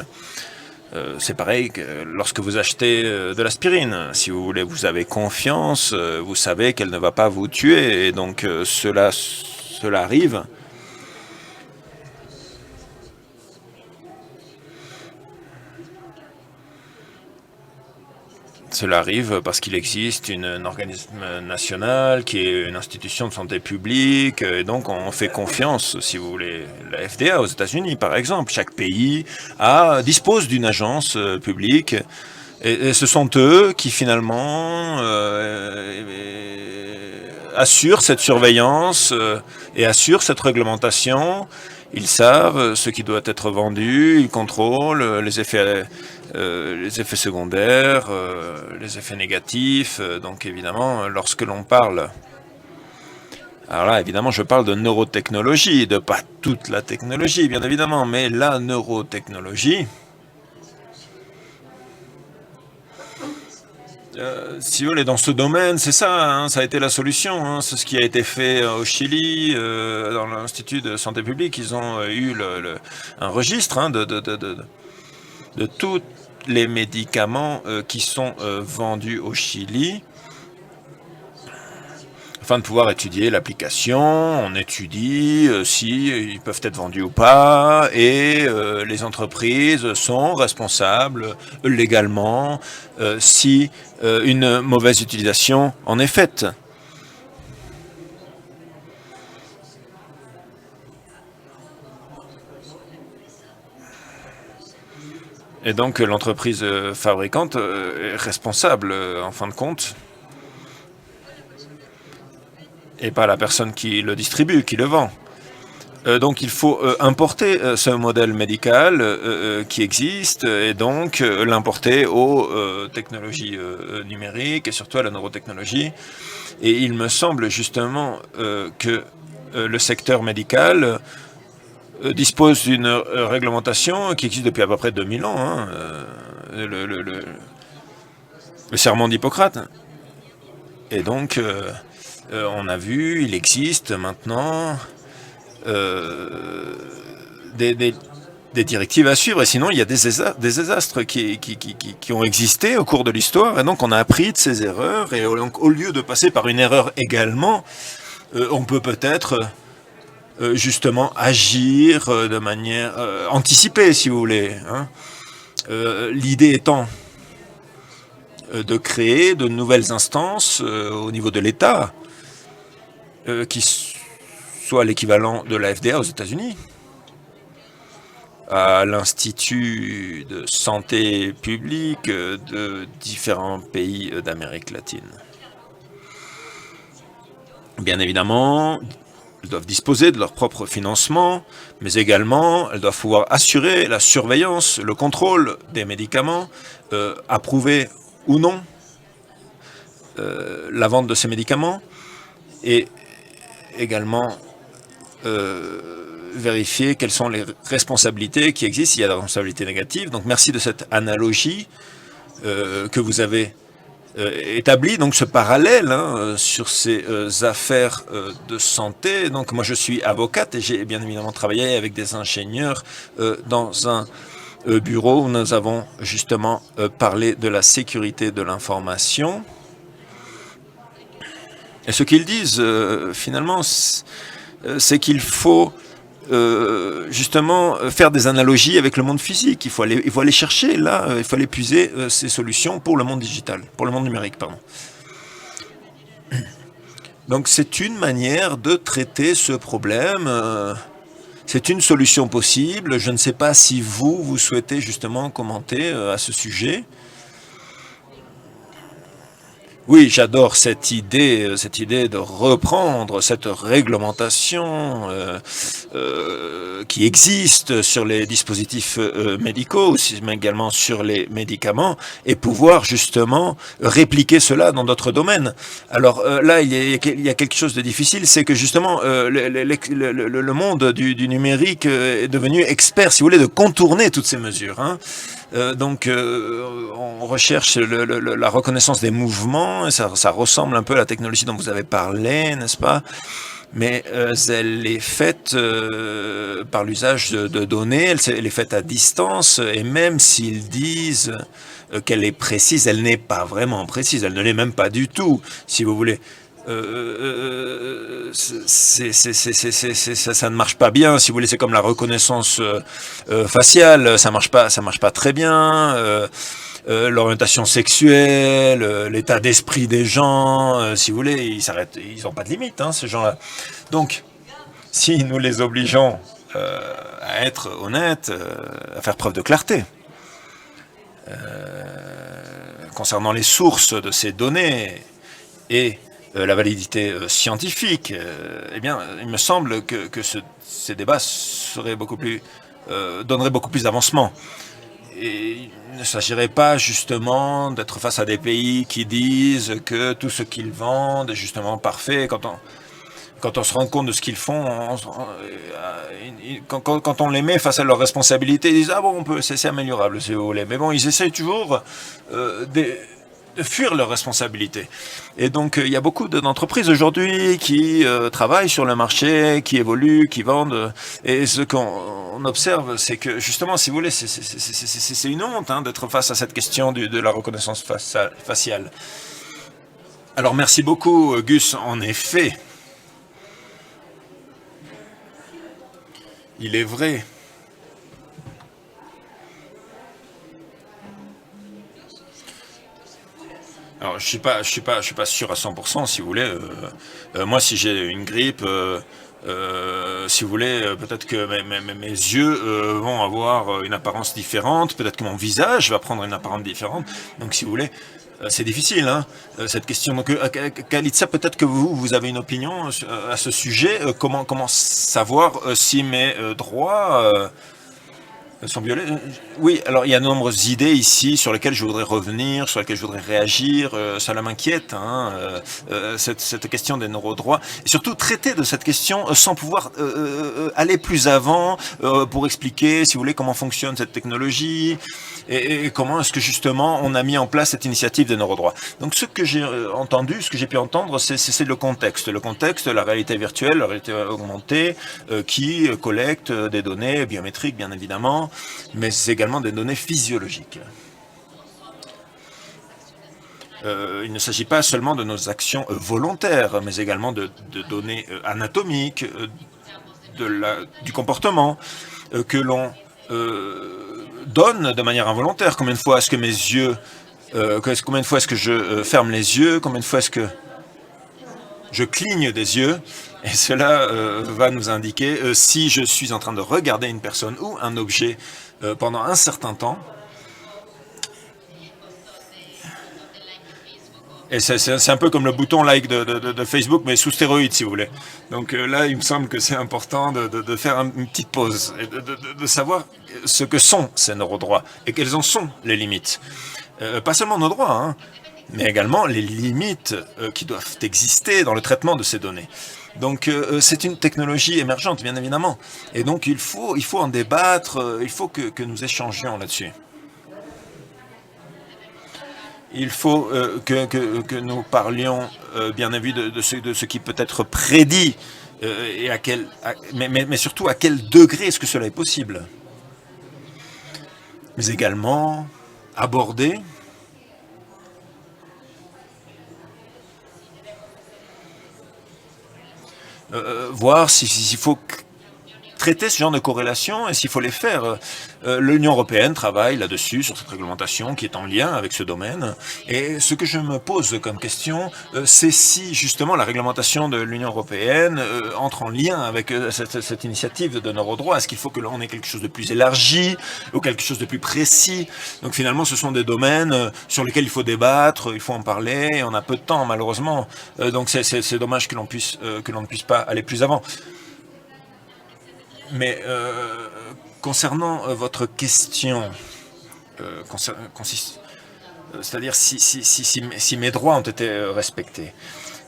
C'est pareil que lorsque vous achetez de l'aspirine. Si vous voulez, vous avez confiance, vous savez qu'elle ne va pas vous tuer, et donc cela arrive. Cela arrive parce qu'il existe un organisme national qui est une institution de santé publique, et donc on fait confiance, si vous voulez. La FDA aux États-Unis, par exemple, chaque pays dispose d'une agence publique, et ce sont eux qui finalement assurent cette surveillance et assurent cette réglementation. Ils savent ce qui doit être vendu, ils contrôlent les effets secondaires, les effets négatifs. Donc évidemment, lorsque l'on parle... Alors là, évidemment, je parle de neurotechnologie, de pas toute la technologie, bien évidemment, mais la neurotechnologie... si vous voulez, dans ce domaine, c'est ça, hein, ça a été la solution. Hein, c'est ce qui a été fait au Chili, dans l'Institut de santé publique. Ils ont eu un registre hein, de tous les médicaments qui sont vendus au Chili, afin de pouvoir étudier l'application. On étudie si ils peuvent être vendus ou pas, et les entreprises sont responsables légalement si une mauvaise utilisation en est faite. Et donc l'entreprise fabricante est responsable en fin de compte, et pas la personne qui le distribue, qui le vend. Donc il faut importer ce modèle médical qui existe, et donc l'importer aux technologies numériques et surtout à la neurotechnologie. Et il me semble justement que le secteur médical dispose d'une réglementation qui existe depuis à peu près 2000 ans, hein, le serment d'Hippocrate. Et donc, on a vu, il existe maintenant des directives à suivre, et sinon il y a des désastres qui ont existé au cours de l'histoire, et donc on a appris de ces erreurs, et donc au lieu de passer par une erreur également, on peut peut-être justement agir de manière anticipée, si vous voulez. Hein. L'idée étant de créer de nouvelles instances au niveau de l'État qui soit l'équivalent de la FDA aux États-Unis, à l'Institut de santé publique de différents pays d'Amérique latine. Bien évidemment, elles doivent disposer de leur propre financement, mais également, elles doivent pouvoir assurer la surveillance, le contrôle des médicaments, approuver ou non la vente de ces médicaments, et également vérifier quelles sont les responsabilités qui existent, s'il y a des responsabilités négatives. Donc merci de cette analogie que vous avez établie, donc ce parallèle sur ces affaires de santé. Donc moi je suis avocate et j'ai bien évidemment travaillé avec des ingénieurs dans un bureau où nous avons justement parlé de la sécurité de l'information. Et ce qu'ils disent finalement, c'est qu'il faut justement faire des analogies avec le monde physique. Il faut aller chercher là, il faut aller puiser ces solutions pour le monde digital, pour le monde numérique, pardon. Donc c'est une manière de traiter ce problème. C'est une solution possible. Je ne sais pas si vous souhaitez justement commenter à ce sujet. Oui, j'adore cette idée de reprendre cette réglementation qui existe sur les dispositifs médicaux, mais également sur les médicaments, et pouvoir justement répliquer cela dans d'autres domaines. Alors là, il y a quelque chose de difficile, c'est que justement le monde du numérique est devenu expert, si vous voulez, de contourner toutes ces mesures. Donc on recherche la reconnaissance des mouvements, et ça ressemble un peu à la technologie dont vous avez parlé, n'est-ce pas? Mais elle est faite par l'usage de données, elle est faite à distance, et même s'ils disent qu'elle est précise, elle n'est pas vraiment précise, elle ne l'est même pas du tout, si vous voulez. Ça ne marche pas bien, si vous voulez. C'est comme la reconnaissance faciale, ça marche pas très bien. L'orientation sexuelle, l'état d'esprit des gens, si vous voulez, ils n'ont pas de limite, ces gens-là. Donc, si nous les obligeons à être honnêtes, à faire preuve de clarté concernant les sources de ces données et la validité scientifique, eh bien, il me semble que ces débats donneraient beaucoup plus d'avancement. Et il ne s'agirait pas justement d'être face à des pays qui disent que tout ce qu'ils vendent est justement parfait. Quand on se rend compte de ce qu'ils font, quand on les met face à leurs responsabilités, ils disent « Ah bon, c'est améliorable si vous voulez ». Mais bon, ils essayent toujours de fuir leurs responsabilités. Et donc, il y a beaucoup d'entreprises aujourd'hui qui travaillent sur le marché, qui évoluent, qui vendent. Et ce qu'on observe, c'est que, justement, si vous voulez, c'est une honte d'être face à cette question de la reconnaissance faciale. Alors, merci beaucoup, Gus. En effet, il est vrai. Alors, je suis pas sûr à 100%, si vous voulez. Moi, si j'ai une grippe, si vous voulez, peut-être que mes yeux vont avoir une apparence différente, peut-être que mon visage va prendre une apparence différente. Donc, si vous voulez, c'est difficile, cette question. Donc, Kalitza, peut-être que vous avez une opinion à ce sujet. Comment savoir si mes droits sont violés? Oui, alors il y a de nombreuses idées ici sur lesquelles je voudrais revenir, sur lesquelles je voudrais réagir. Ça m'inquiète, cette question des neurodroits. Et surtout traiter de cette question sans pouvoir aller plus avant pour expliquer, si vous voulez, comment fonctionne cette technologie et comment est-ce que justement on a mis en place cette initiative des neurodroits. Donc ce que j'ai entendu, ce que j'ai pu entendre, c'est le contexte. Le contexte, la réalité virtuelle, la réalité augmentée qui collecte des données biométriques, bien évidemment, mais c'est également des données physiologiques. Il ne s'agit pas seulement de nos actions volontaires, mais également de données anatomiques, du comportement que l'on donne de manière involontaire. Combien de fois est-ce que mes yeux Combien de fois est-ce que je ferme les yeux? Combien de fois est-ce que je cligne des yeux? Et cela va nous indiquer si je suis en train de regarder une personne ou un objet pendant un certain temps. Et c'est un peu comme le bouton like de Facebook, mais sous stéroïdes, si vous voulez. Donc là, il me semble que c'est important de faire une petite pause et de savoir ce que sont ces neurodroits et quelles en sont les limites. Pas seulement nos droits, hein, mais également les limites qui doivent exister dans le traitement de ces données. Donc c'est une technologie émergente, bien évidemment. Et donc il faut en débattre, il faut que nous échangions là-dessus. Il faut que nous parlions, bien évidemment, de ce qui peut être prédit, et mais surtout à quel degré est-ce que cela est possible. Mais également aborder voir s'il faut traiter ce genre de corrélation et s'il faut les faire. L'Union européenne travaille là-dessus, sur cette réglementation qui est en lien avec ce domaine. Et ce que je me pose comme question, c'est si justement la réglementation de l'Union européenne entre en lien avec cette initiative de neurodroit. Est-ce qu'il faut que l'on ait quelque chose de plus élargi ou quelque chose de plus précis? Donc finalement, ce sont des domaines sur lesquels il faut débattre, il faut en parler, et on a peu de temps malheureusement. Donc c'est dommage que l'on ne puisse pas aller plus avant. Mais concernant votre question, c'est-à-dire si mes droits ont été respectés,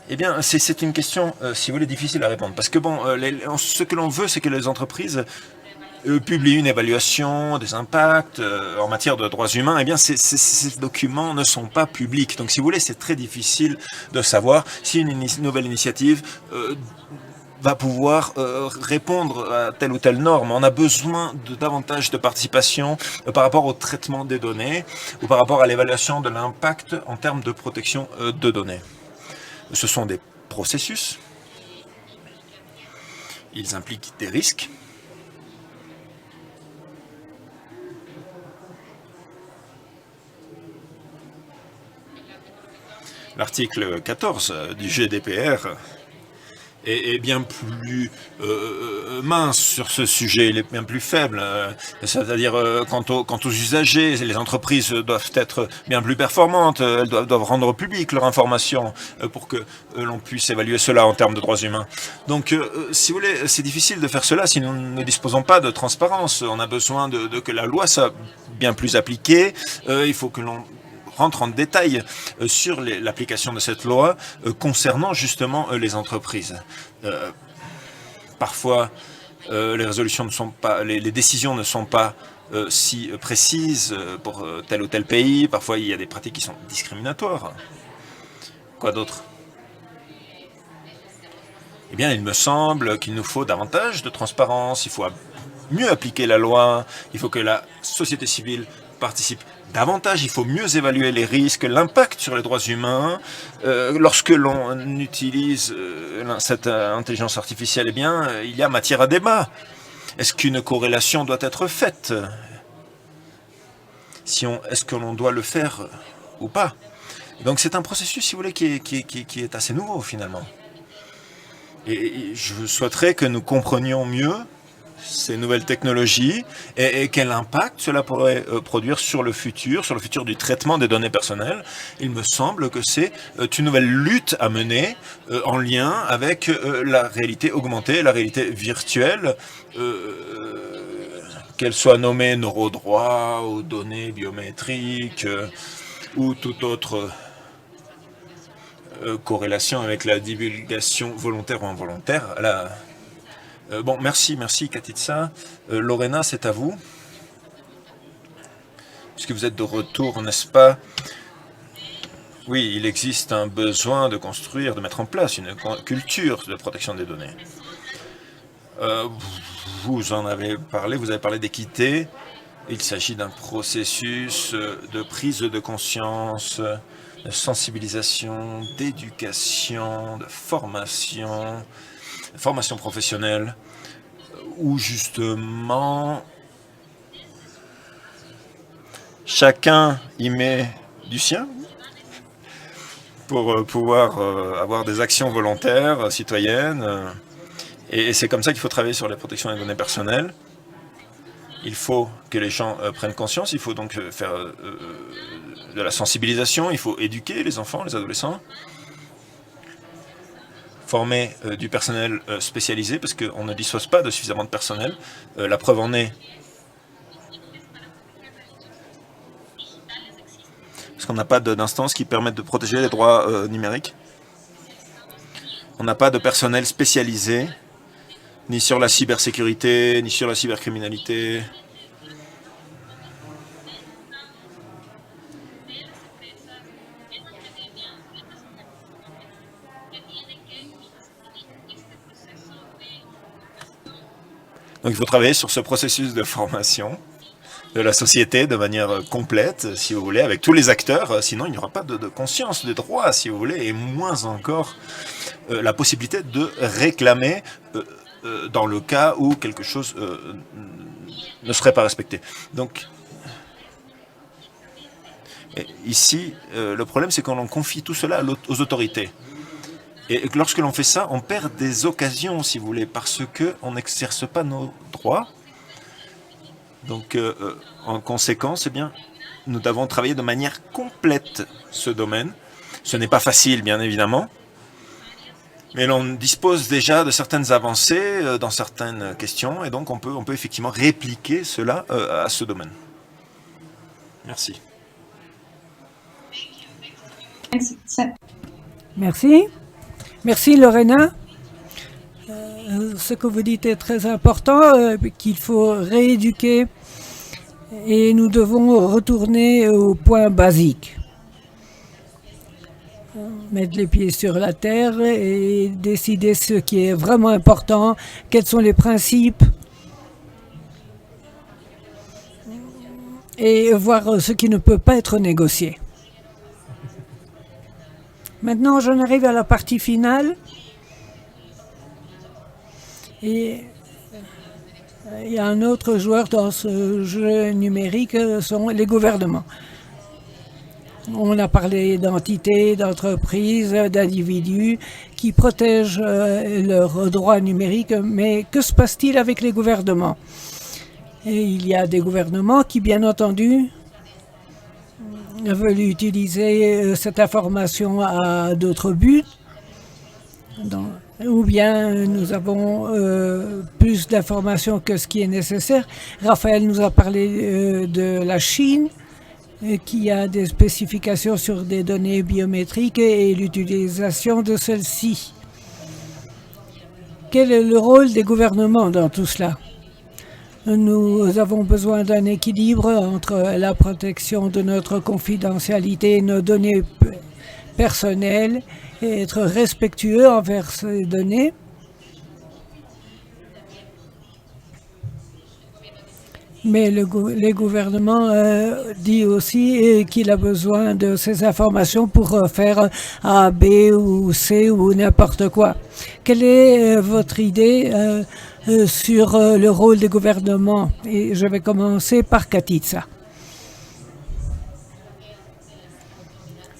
eh bien, c'est une question, si vous voulez, difficile à répondre. Parce que, bon, ce que l'on veut, c'est que les entreprises publient une évaluation des impacts en matière de droits humains. Eh bien, ces documents ne sont pas publics. Donc, si vous voulez, c'est très difficile de savoir si une nouvelle initiative va pouvoir répondre à telle ou telle norme. On a besoin de davantage de participation par rapport au traitement des données ou par rapport à l'évaluation de l'impact en termes de protection de données. Ce sont des processus. Ils impliquent des risques. L'article 14 du GDPR est bien plus mince sur ce sujet, il est bien plus faible. C'est-à-dire, quant aux usagers, les entreprises doivent être bien plus performantes, elles doivent rendre public leur information pour que l'on puisse évaluer cela en termes de droits humains. Donc, si vous voulez, c'est difficile de faire cela si nous ne disposons pas de transparence. On a besoin que la loi soit bien plus appliquée, il faut que l'on rentre en détail sur l'application de cette loi concernant justement les entreprises. Parfois, les résolutions ne sont pas, les décisions ne sont pas si précises pour tel ou tel pays. Parfois, il y a des pratiques qui sont discriminatoires. Quoi d'autre? Eh bien, il me semble qu'il nous faut davantage de transparence, il faut mieux appliquer la loi, il faut que la société civile participe davantage, il faut mieux évaluer les risques, l'impact sur les droits humains. Lorsque l'on utilise cette intelligence artificielle, eh bien, il y a matière à débat. Est-ce qu'une corrélation doit être faite? Est-ce que l'on doit le faire ou pas? Donc c'est un processus, si vous voulez, qui est assez nouveau finalement. Et je souhaiterais que nous comprenions mieux ces nouvelles technologies et quel impact cela pourrait produire sur le futur du traitement des données personnelles. Il me semble que c'est une nouvelle lutte à mener en lien avec la réalité augmentée, la réalité virtuelle, qu'elle soit nommée neurodroit ou données biométriques ou toute autre corrélation avec la divulgation volontaire ou involontaire. Bon, merci Katitsa. Lorena, c'est à vous. Puisque vous êtes de retour, n'est-ce pas? Oui, il existe un besoin de construire, de mettre en place une culture de protection des données. Vous en avez parlé, vous avez parlé d'équité. Il s'agit d'un processus de prise de conscience, de sensibilisation, d'éducation, de formation professionnelle, où justement chacun y met du sien pour pouvoir avoir des actions volontaires, citoyennes. Et c'est comme ça qu'il faut travailler sur la protection des données personnelles. Il faut que les gens prennent conscience, il faut donc faire de la sensibilisation, il faut éduquer les enfants, les adolescents, former du personnel spécialisé, parce qu'on ne dispose pas de suffisamment de personnel. La preuve en est, parce qu'on n'a pas d'instances qui permettent de protéger les droits numériques. On n'a pas de personnel spécialisé, ni sur la cybersécurité, ni sur la cybercriminalité. Donc il faut travailler sur ce processus de formation de la société de manière complète, si vous voulez, avec tous les acteurs, sinon il n'y aura pas de conscience des droits, si vous voulez, et moins encore la possibilité de réclamer dans le cas où quelque chose ne serait pas respecté. Donc, ici, le problème, c'est qu'on confie tout cela aux autorités. Et lorsque l'on fait ça, on perd des occasions, si vous voulez, parce qu'on n'exerce pas nos droits. Donc, en conséquence, eh bien, nous devons travailler de manière complète ce domaine. Ce n'est pas facile, bien évidemment. Mais l'on dispose déjà de certaines avancées dans certaines questions, et donc on peut effectivement répliquer cela à ce domaine. Merci. Merci. Merci Lorena. Ce que vous dites est très important, qu'il faut rééduquer, et nous devons retourner au point basique. Mettre les pieds sur la terre et décider ce qui est vraiment important, quels sont les principes, et voir ce qui ne peut pas être négocié. Maintenant, j'en arrive à la partie finale. Et il y a un autre joueur dans ce jeu numérique, sont les gouvernements. On a parlé d'entités, d'entreprises, d'individus qui protègent leurs droits numériques, mais que se passe-t-il avec les gouvernements? Et il y a des gouvernements qui, bien entendu, veulent utiliser cette information à d'autres buts, ou bien nous avons plus d'informations que ce qui est nécessaire. Raphaël nous a parlé de la Chine, qui a des spécifications sur des données biométriques et l'utilisation de celles-ci. Quel est le rôle des gouvernements dans tout cela? Nous avons besoin d'un équilibre entre la protection de notre confidentialité et nos données personnelles et être respectueux envers ces données. Mais les gouvernements disent aussi qu'il a besoin de ces informations pour faire A, B ou C ou n'importe quoi. Quelle est votre idée sur le rôle des gouvernements? Et je vais commencer par Katitsa.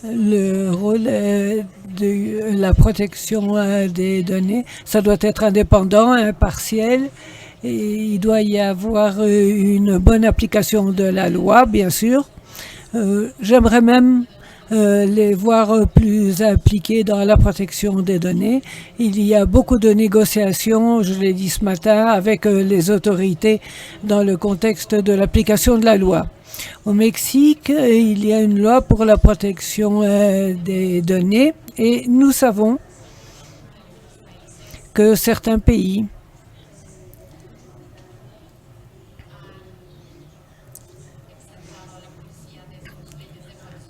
Le rôle de la protection des données, ça doit être indépendant, impartiel. Et il doit y avoir une bonne application de la loi, bien sûr. J'aimerais même les voir plus impliqués dans la protection des données. Il y a beaucoup de négociations, je l'ai dit ce matin, avec les autorités dans le contexte de l'application de la loi. Au Mexique, il y a une loi pour la protection des données et nous savons que certains pays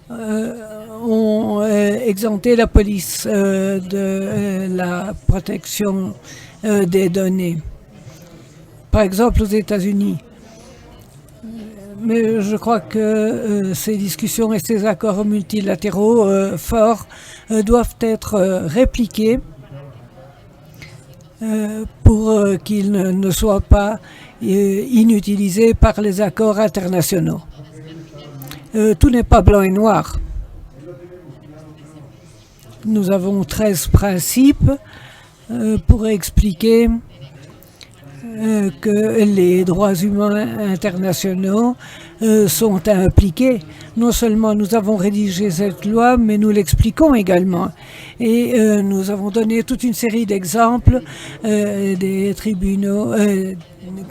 ont exempté la police de la protection des données. Par exemple, aux États-Unis. Mais je crois que ces discussions et ces accords multilatéraux forts doivent être répliqués pour qu'ils ne soient pas inutilisés par les accords internationaux. Tout n'est pas blanc et noir. nous avons 13 principes pour expliquer que les droits humains internationaux sont impliqués. Non seulement nous avons rédigé cette loi, mais nous l'expliquons également. Et nous avons donné toute une série d'exemples des tribunaux,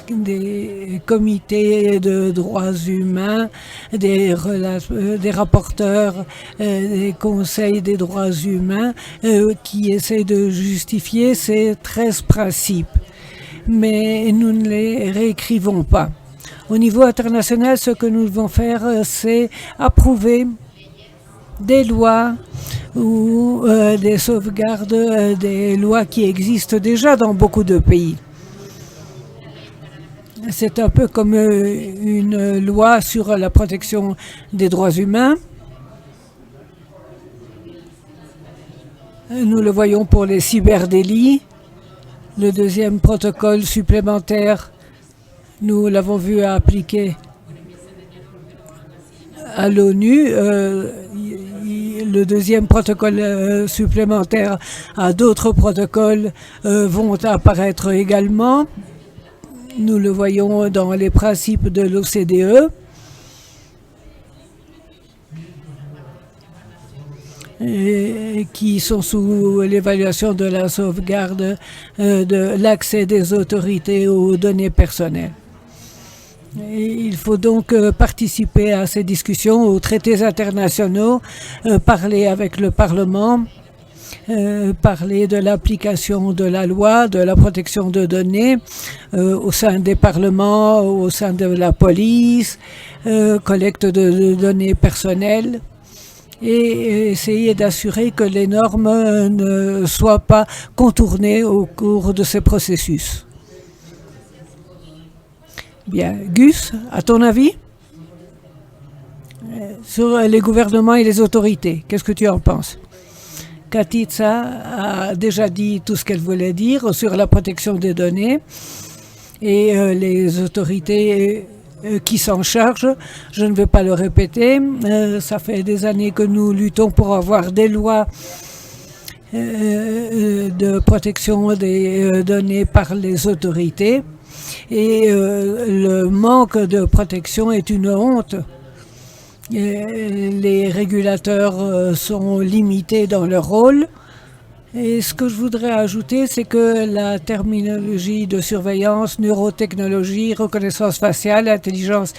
des comités de droits humains, des rapporteurs, des conseils des droits humains qui essaient de justifier ces 13 principes. Mais nous ne les réécrivons pas. Au niveau international, ce que nous devons faire, c'est approuver des lois ou des sauvegardes, des lois qui existent déjà dans beaucoup de pays. C'est un peu comme une loi sur la protection des droits humains. Nous le voyons pour les cyberdélits. Le deuxième protocole supplémentaire, nous l'avons vu appliquer à l'ONU. Le deuxième protocole supplémentaire à d'autres protocoles vont apparaître également. Nous le voyons dans les principes de l'OCDE. Qui sont sous l'évaluation de la sauvegarde de l'accès des autorités aux données personnelles. Et il faut donc participer à ces discussions, aux traités internationaux, parler avec le Parlement, parler de l'application de la loi, de la protection de données au sein des parlements, au sein de la police, collecte de données personnelles, et essayer d'assurer que les normes ne soient pas contournées au cours de ces processus. Bien, Gus, à ton avis sur les gouvernements et les autorités, qu'est-ce que tu en penses? Katiza a déjà dit tout ce qu'elle voulait dire sur la protection des données et les autorités qui s'en charge. Je ne vais pas le répéter. Ça fait des années que nous luttons pour avoir des lois de protection des données par les autorités. Et le manque de protection est une honte. Les régulateurs sont limités dans leur rôle. Et ce que je voudrais ajouter, c'est que la terminologie de surveillance, neurotechnologie, reconnaissance faciale, intelligence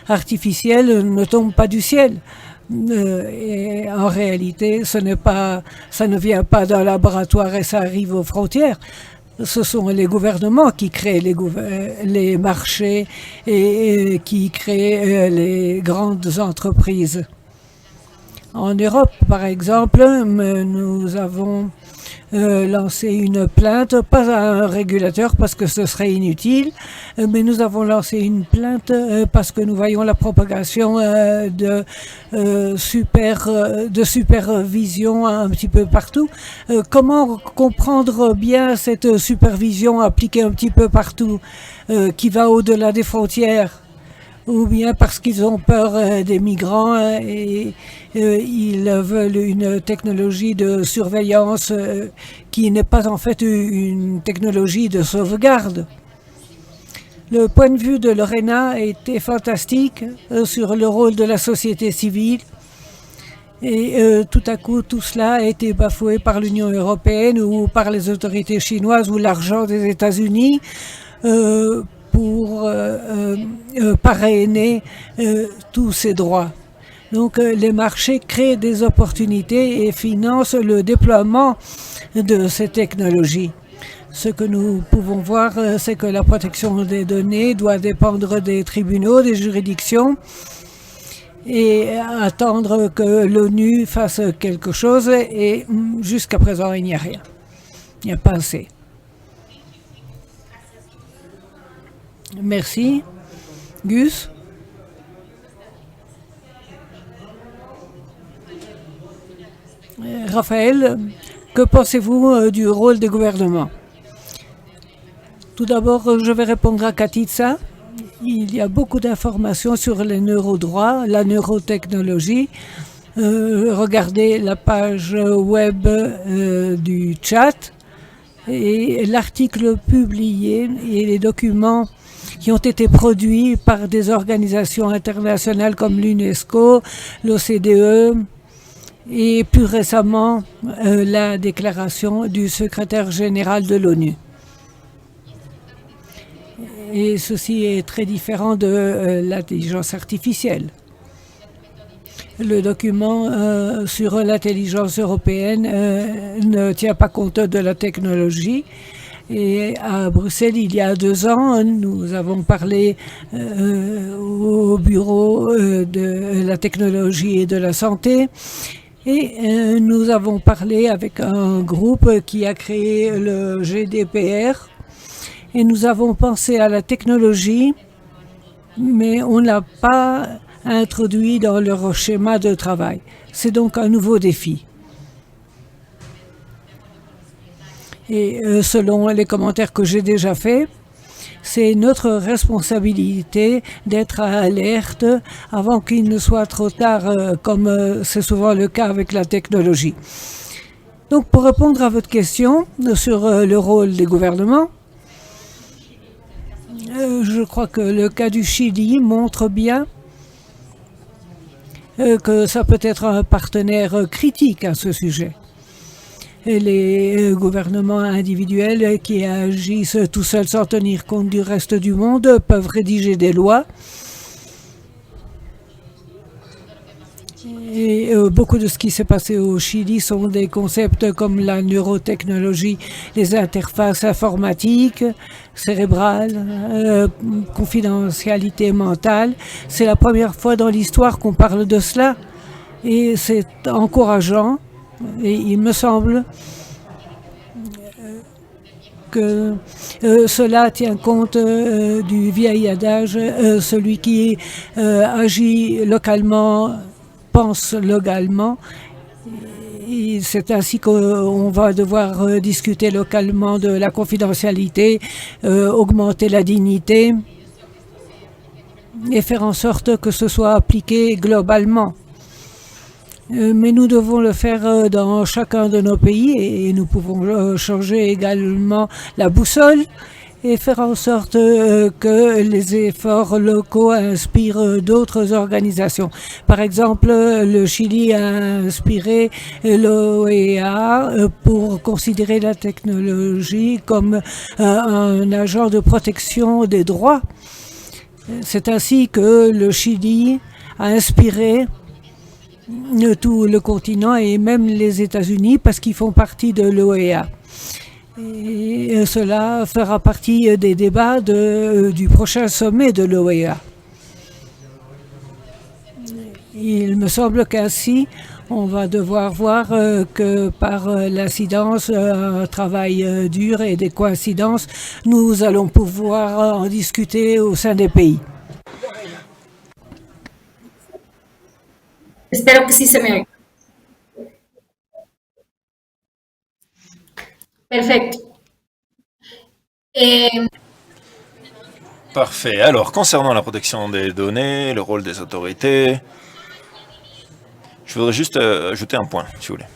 artificielle ne tombe pas du ciel. Et en réalité, ça ne vient pas d'un laboratoire et ça arrive aux frontières. Ce sont les gouvernements qui créent les marchés et qui créent les grandes entreprises. En Europe, par exemple, nous avons lancé une plainte, pas à un régulateur parce que ce serait inutile, mais nous avons lancé une plainte parce que nous voyons la propagation de supervision un petit peu partout. Comment comprendre bien cette supervision appliquée un petit peu partout, qui va au-delà des frontières? Ou bien parce qu'ils ont peur des migrants et ils veulent une technologie de surveillance qui n'est pas en fait une technologie de sauvegarde. Le point de vue de Lorena était fantastique sur le rôle de la société civile. Et tout à coup, tout cela a été bafoué par l'Union européenne ou par les autorités chinoises ou l'argent des États-Unis pour parrainer tous ces droits. Donc les marchés créent des opportunités et financent le déploiement de ces technologies. Ce que nous pouvons voir, c'est que la protection des données doit dépendre des tribunaux, des juridictions, et attendre que l'ONU fasse quelque chose, et jusqu'à présent, il n'y a rien. Il n'y a pas assez. Merci. Gus? Raphaël, que pensez-vous du rôle des gouvernements? Tout d'abord, je vais répondre à Katiza. Il y a beaucoup d'informations sur les neurodroits, la neurotechnologie, regardez la page web du chat et l'article publié et les documents qui ont été produits par des organisations internationales comme l'UNESCO, l'OCDE et plus récemment la déclaration du secrétaire général de l'ONU. Et ceci est très différent de l'intelligence artificielle. Le document sur l'intelligence européenne ne tient pas compte de la technologie. Et à Bruxelles, il y a 2 ans, nous avons parlé au bureau de la technologie et de la santé. Et nous avons parlé avec un groupe qui a créé le GDPR. Et nous avons pensé à la technologie, mais on ne l'a pas introduit dans leur schéma de travail. C'est donc un nouveau défi. Et selon les commentaires que j'ai déjà faits, c'est notre responsabilité d'être à alerte avant qu'il ne soit trop tard, comme c'est souvent le cas avec la technologie. Donc pour répondre à votre question sur le rôle des gouvernements, je crois que le cas du Chili montre bien que ça peut être un partenaire critique à ce sujet. Et les gouvernements individuels qui agissent tout seuls sans tenir compte du reste du monde peuvent rédiger des lois. Et beaucoup de ce qui s'est passé au Chili sont des concepts comme la neurotechnologie, les interfaces informatiques, cérébrales, confidentialité mentale. C'est la première fois dans l'histoire qu'on parle de cela et c'est encourageant. Et il me semble que cela tient compte du vieil adage, celui qui agit localement pense localement. C'est ainsi qu'on va devoir discuter localement de la confidentialité, augmenter la dignité et faire en sorte que ce soit appliqué globalement. Mais nous devons le faire dans chacun de nos pays et nous pouvons changer également la boussole et faire en sorte que les efforts locaux inspirent d'autres organisations. Par exemple, le Chili a inspiré l'OEA pour considérer la technologie comme un agent de protection des droits. C'est ainsi que le Chili a inspiré tout le continent et même les États-Unis parce qu'ils font partie de l'OEA. Et cela fera partie des débats du prochain sommet de l'OEA. Il me semble qu'ainsi, on va devoir voir que par l'incidence, un travail dur et des coïncidences, nous allons pouvoir en discuter au sein des pays. Espero que sí se me oiga. Perfecto. Parfait. Alors, concernant la protection des données, le rôle des autorités, je voudrais juste ajouter un point, si vous voulez.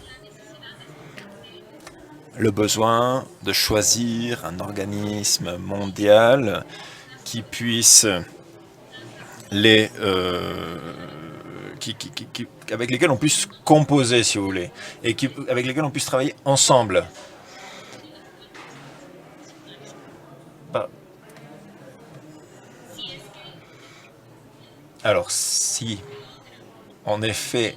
Le besoin de choisir un organisme mondial qui puisse les... avec lesquels on puisse composer, si vous voulez, et avec lesquels on puisse travailler ensemble. Alors, si, en effet,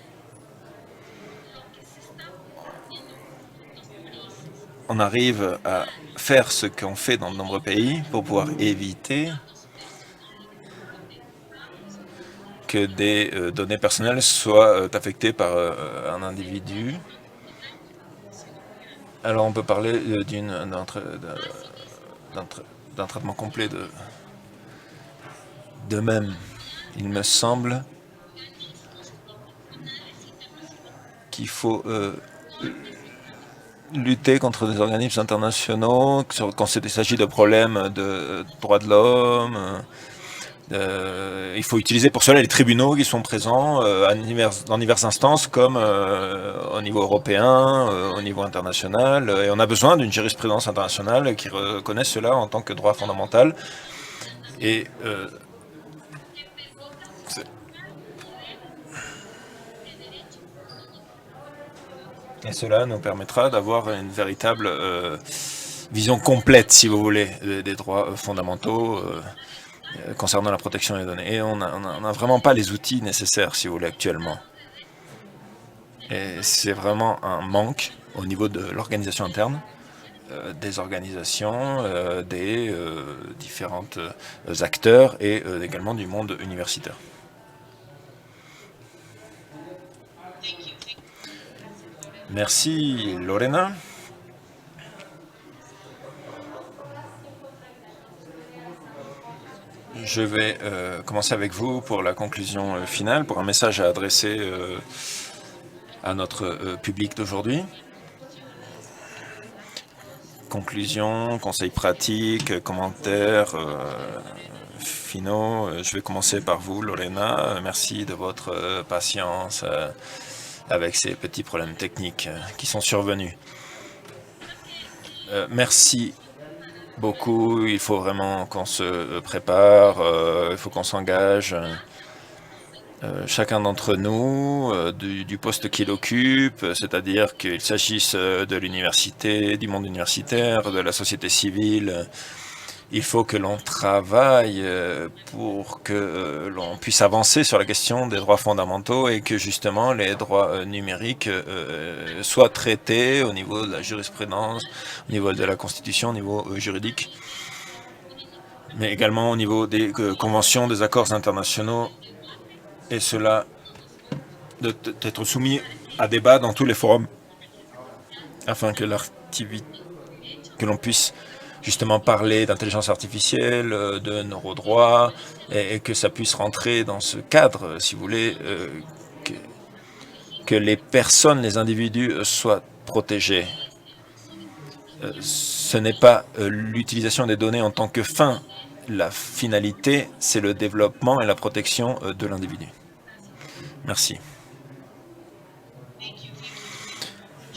on arrive à faire ce qu'on fait dans de nombreux pays pour pouvoir éviter que des données personnelles soient affectées par un individu, alors on peut parler d'un traitement complet de même. Il me semble qu'il faut lutter contre des organismes internationaux quand il s'agit de problèmes de droits de l'homme, Il faut utiliser pour cela les tribunaux qui sont présents dans diverses instances, comme au niveau européen, au niveau international. Et on a besoin d'une jurisprudence internationale qui reconnaisse cela en tant que droit fondamental. Et cela nous permettra d'avoir une véritable vision complète, si vous voulez, des droits fondamentaux concernant la protection des données. Et on n'a vraiment pas les outils nécessaires, si vous voulez, actuellement. Et c'est vraiment un manque au niveau de l'organisation interne, des organisations, des différents acteurs et également du monde universitaire. Merci, Lorena. Je vais commencer avec vous pour la conclusion finale, pour un message à adresser à notre public d'aujourd'hui. Conclusion, conseils pratiques, commentaires finaux. Je vais commencer par vous, Lorena. Merci de votre patience avec ces petits problèmes techniques qui sont survenus. Merci beaucoup. Il faut vraiment qu'on se prépare, il faut qu'on s'engage. Chacun d'entre nous, du poste qu'il occupe, c'est-à-dire qu'il s'agisse de l'université, du monde universitaire, de la société civile, il faut que l'on travaille pour que l'on puisse avancer sur la question des droits fondamentaux et que justement les droits numériques soient traités au niveau de la jurisprudence, au niveau de la Constitution, au niveau juridique, mais également au niveau des conventions, des accords internationaux, et cela d'être soumis à débat dans tous les forums, afin que l'on puisse justement parler d'intelligence artificielle, de neurodroits, et que ça puisse rentrer dans ce cadre, si vous voulez, que les personnes, les individus soient protégés. Ce n'est pas l'utilisation des données en tant que fin. La finalité, c'est le développement et la protection de l'individu. Merci.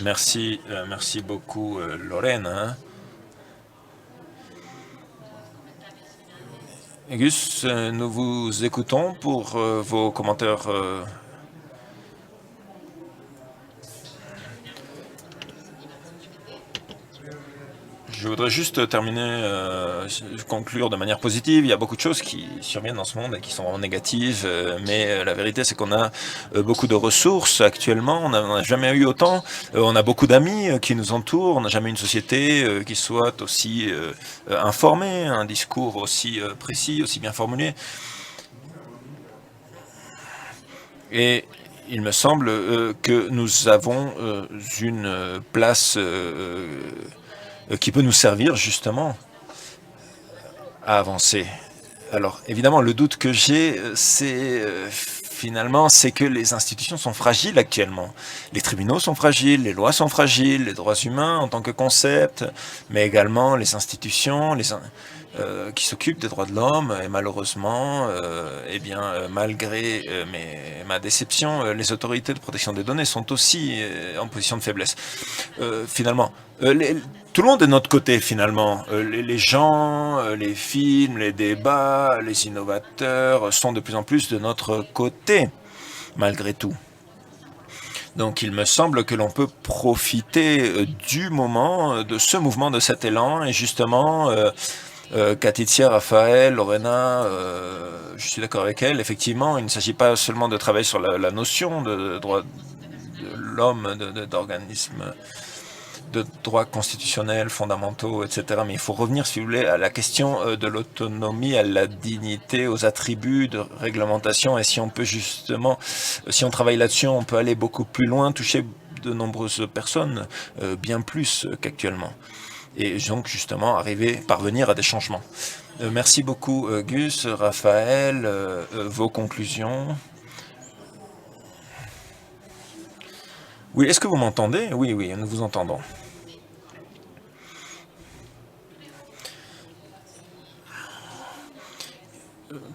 Merci beaucoup, Lorraine. Gus, nous vous écoutons pour vos commentaires. Je voudrais juste terminer, conclure de manière positive. Il y a beaucoup de choses qui surviennent dans ce monde et qui sont négatives, mais la vérité c'est qu'on a beaucoup de ressources actuellement, on n'en a jamais eu autant, on a beaucoup d'amis qui nous entourent, on n'a jamais eu une société qui soit aussi informée, un discours aussi précis, aussi bien formulé. Et il me semble que nous avons une place qui peut nous servir justement à avancer. Alors évidemment, le doute que j'ai, c'est finalement, c'est que les institutions sont fragiles actuellement. Les tribunaux sont fragiles, les lois sont fragiles, les droits humains en tant que concept, mais également les institutions, qui s'occupent des droits de l'homme, et malheureusement, malgré ma déception, les autorités de protection des données sont aussi en position de faiblesse. Finalement, tout le monde est de notre côté, finalement. Les gens, les films, les débats, les innovateurs sont de plus en plus de notre côté, malgré tout. Donc il me semble que l'on peut profiter du moment, de ce mouvement, de cet élan, et justement, Katitia, Raphaël, Lorena, je suis d'accord avec elle, effectivement, il ne s'agit pas seulement de travailler sur la notion de droit de l'homme, d'organisme, de droits constitutionnels, fondamentaux, etc. Mais il faut revenir, si vous voulez, à la question de l'autonomie, à la dignité, aux attributs de réglementation. Et si on peut justement, si on travaille là-dessus, on peut aller beaucoup plus loin, toucher de nombreuses personnes, bien plus qu'actuellement. Et donc, justement, parvenir à des changements. Merci beaucoup, Gus, Raphaël, vos conclusions. Oui, est-ce que vous m'entendez? Oui, nous vous entendons.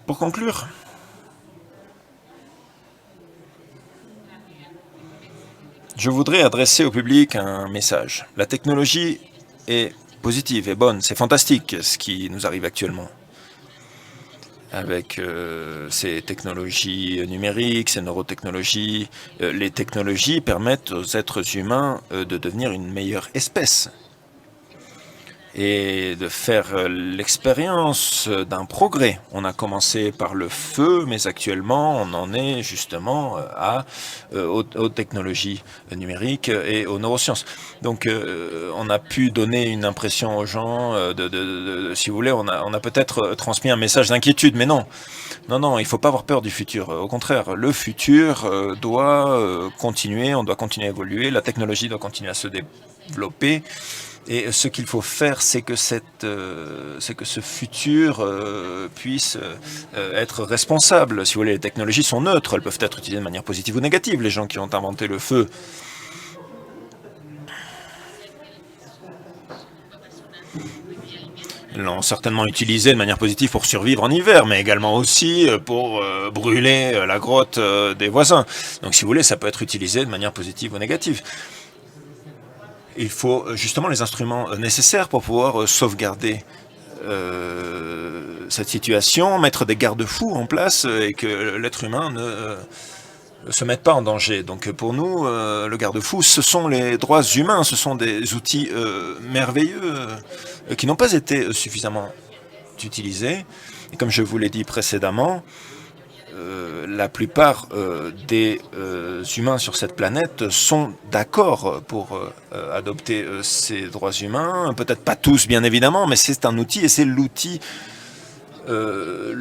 Pour conclure, je voudrais adresser au public un message. La technologie est positive et bonne, c'est fantastique ce qui nous arrive actuellement. Avec ces technologies numériques, ces neurotechnologies, les technologies permettent aux êtres humains de devenir une meilleure espèce et de faire l'expérience d'un progrès. On a commencé par le feu, mais actuellement, on en est justement aux technologies numériques et aux neurosciences. Donc, on a pu donner une impression aux gens, si vous voulez, on a peut-être transmis un message d'inquiétude, mais non. Non, il ne faut pas avoir peur du futur. Au contraire, le futur doit continuer, on doit continuer à évoluer, la technologie doit continuer à se développer. Et ce qu'il faut faire, c'est que ce futur puisse être responsable. Si vous voulez, les technologies sont neutres, elles peuvent être utilisées de manière positive ou négative. Les gens qui ont inventé le feu l'ont certainement utilisé de manière positive pour survivre en hiver, mais également aussi pour brûler la grotte des voisins. Donc si vous voulez, ça peut être utilisé de manière positive ou négative. Il faut justement les instruments nécessaires pour pouvoir sauvegarder cette situation, mettre des garde-fous en place et que l'être humain ne se mette pas en danger. Donc pour nous, le garde-fou, ce sont les droits humains, ce sont des outils merveilleux qui n'ont pas été suffisamment utilisés. Et comme je vous l'ai dit précédemment, la plupart des humains sur cette planète sont d'accord pour adopter ces droits humains. Peut-être pas tous, bien évidemment, mais c'est un outil et c'est l'outil le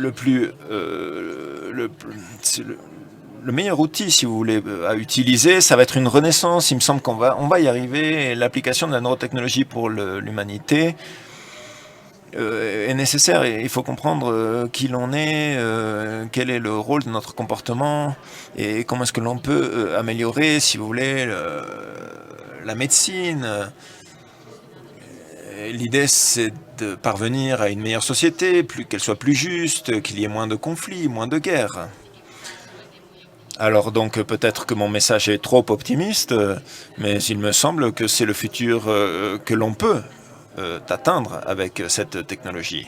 meilleur outil, si vous voulez, à utiliser. Ça va être une renaissance. Il me semble qu'on va y arriver. L'application de la neurotechnologie pour l'humanité est nécessaire et il faut comprendre qui l'on est, quel est le rôle de notre comportement et comment est-ce que l'on peut améliorer, si vous voulez, la médecine. L'idée, c'est de parvenir à une meilleure société, qu'elle soit plus juste, qu'il y ait moins de conflits, moins de guerres. Alors donc peut-être que mon message est trop optimiste, mais il me semble que c'est le futur que l'on peut atteindre avec cette technologie.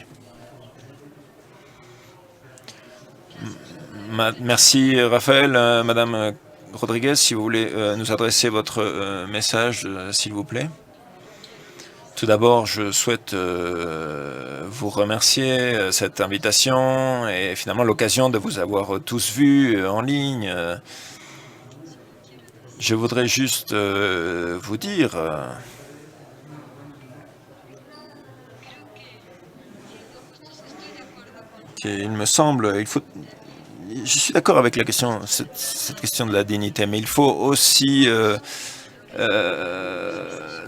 Merci Raphaël. Madame Rodriguez, si vous voulez nous adresser votre message, s'il vous plaît. Tout d'abord, je souhaite vous remercier cette invitation et finalement l'occasion de vous avoir tous vus en ligne. Je voudrais juste vous dire qu'il me semble, je suis d'accord avec la question, cette question de la dignité, mais il faut aussi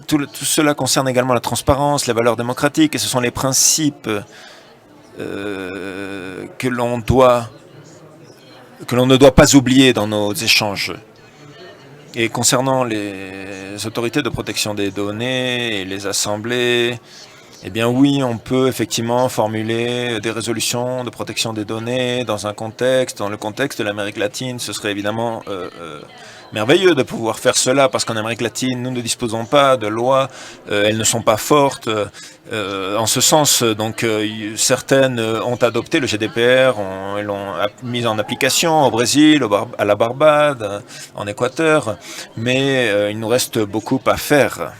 tout cela concerne également la transparence, les valeurs démocratiques, et ce sont les principes que l'on ne doit pas oublier dans nos échanges. Et concernant les autorités de protection des données et les assemblées, eh bien oui, on peut effectivement formuler des résolutions de protection des données dans le contexte de l'Amérique latine. Ce serait évidemment merveilleux de pouvoir faire cela parce qu'en Amérique latine, nous ne disposons pas de lois, elles ne sont pas fortes en ce sens. Donc certaines ont adopté le GDPR, elles l'ont mis en application au Brésil, à la Barbade, en Équateur, mais il nous reste beaucoup à faire.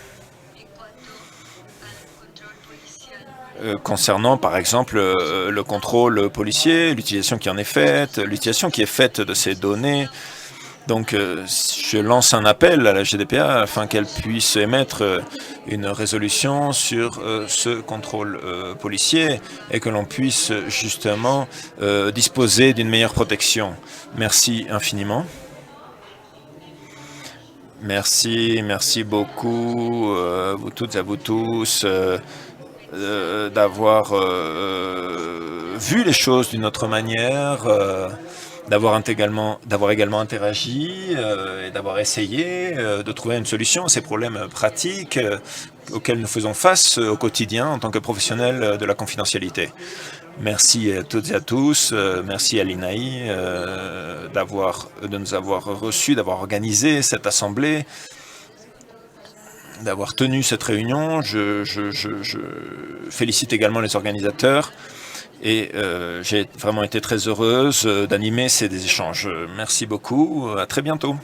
Concernant par exemple le contrôle policier, l'utilisation qui est faite de ces données. Donc je lance un appel à la GDPR afin qu'elle puisse émettre une résolution sur ce contrôle policier et que l'on puisse justement disposer d'une meilleure protection. Merci infiniment. Merci beaucoup, vous toutes et à vous tous. D'avoir vu les choses d'une autre manière, d'avoir également interagi et d'avoir essayé de trouver une solution à ces problèmes pratiques auxquels nous faisons face au quotidien en tant que professionnels de la confidentialité. Merci à toutes et à tous. Merci à l'INAI de nous avoir reçus, d'avoir organisé cette assemblée, d'avoir tenu cette réunion. Je félicite également les organisateurs et j'ai vraiment été très heureuse d'animer ces échanges. Merci beaucoup. À très bientôt.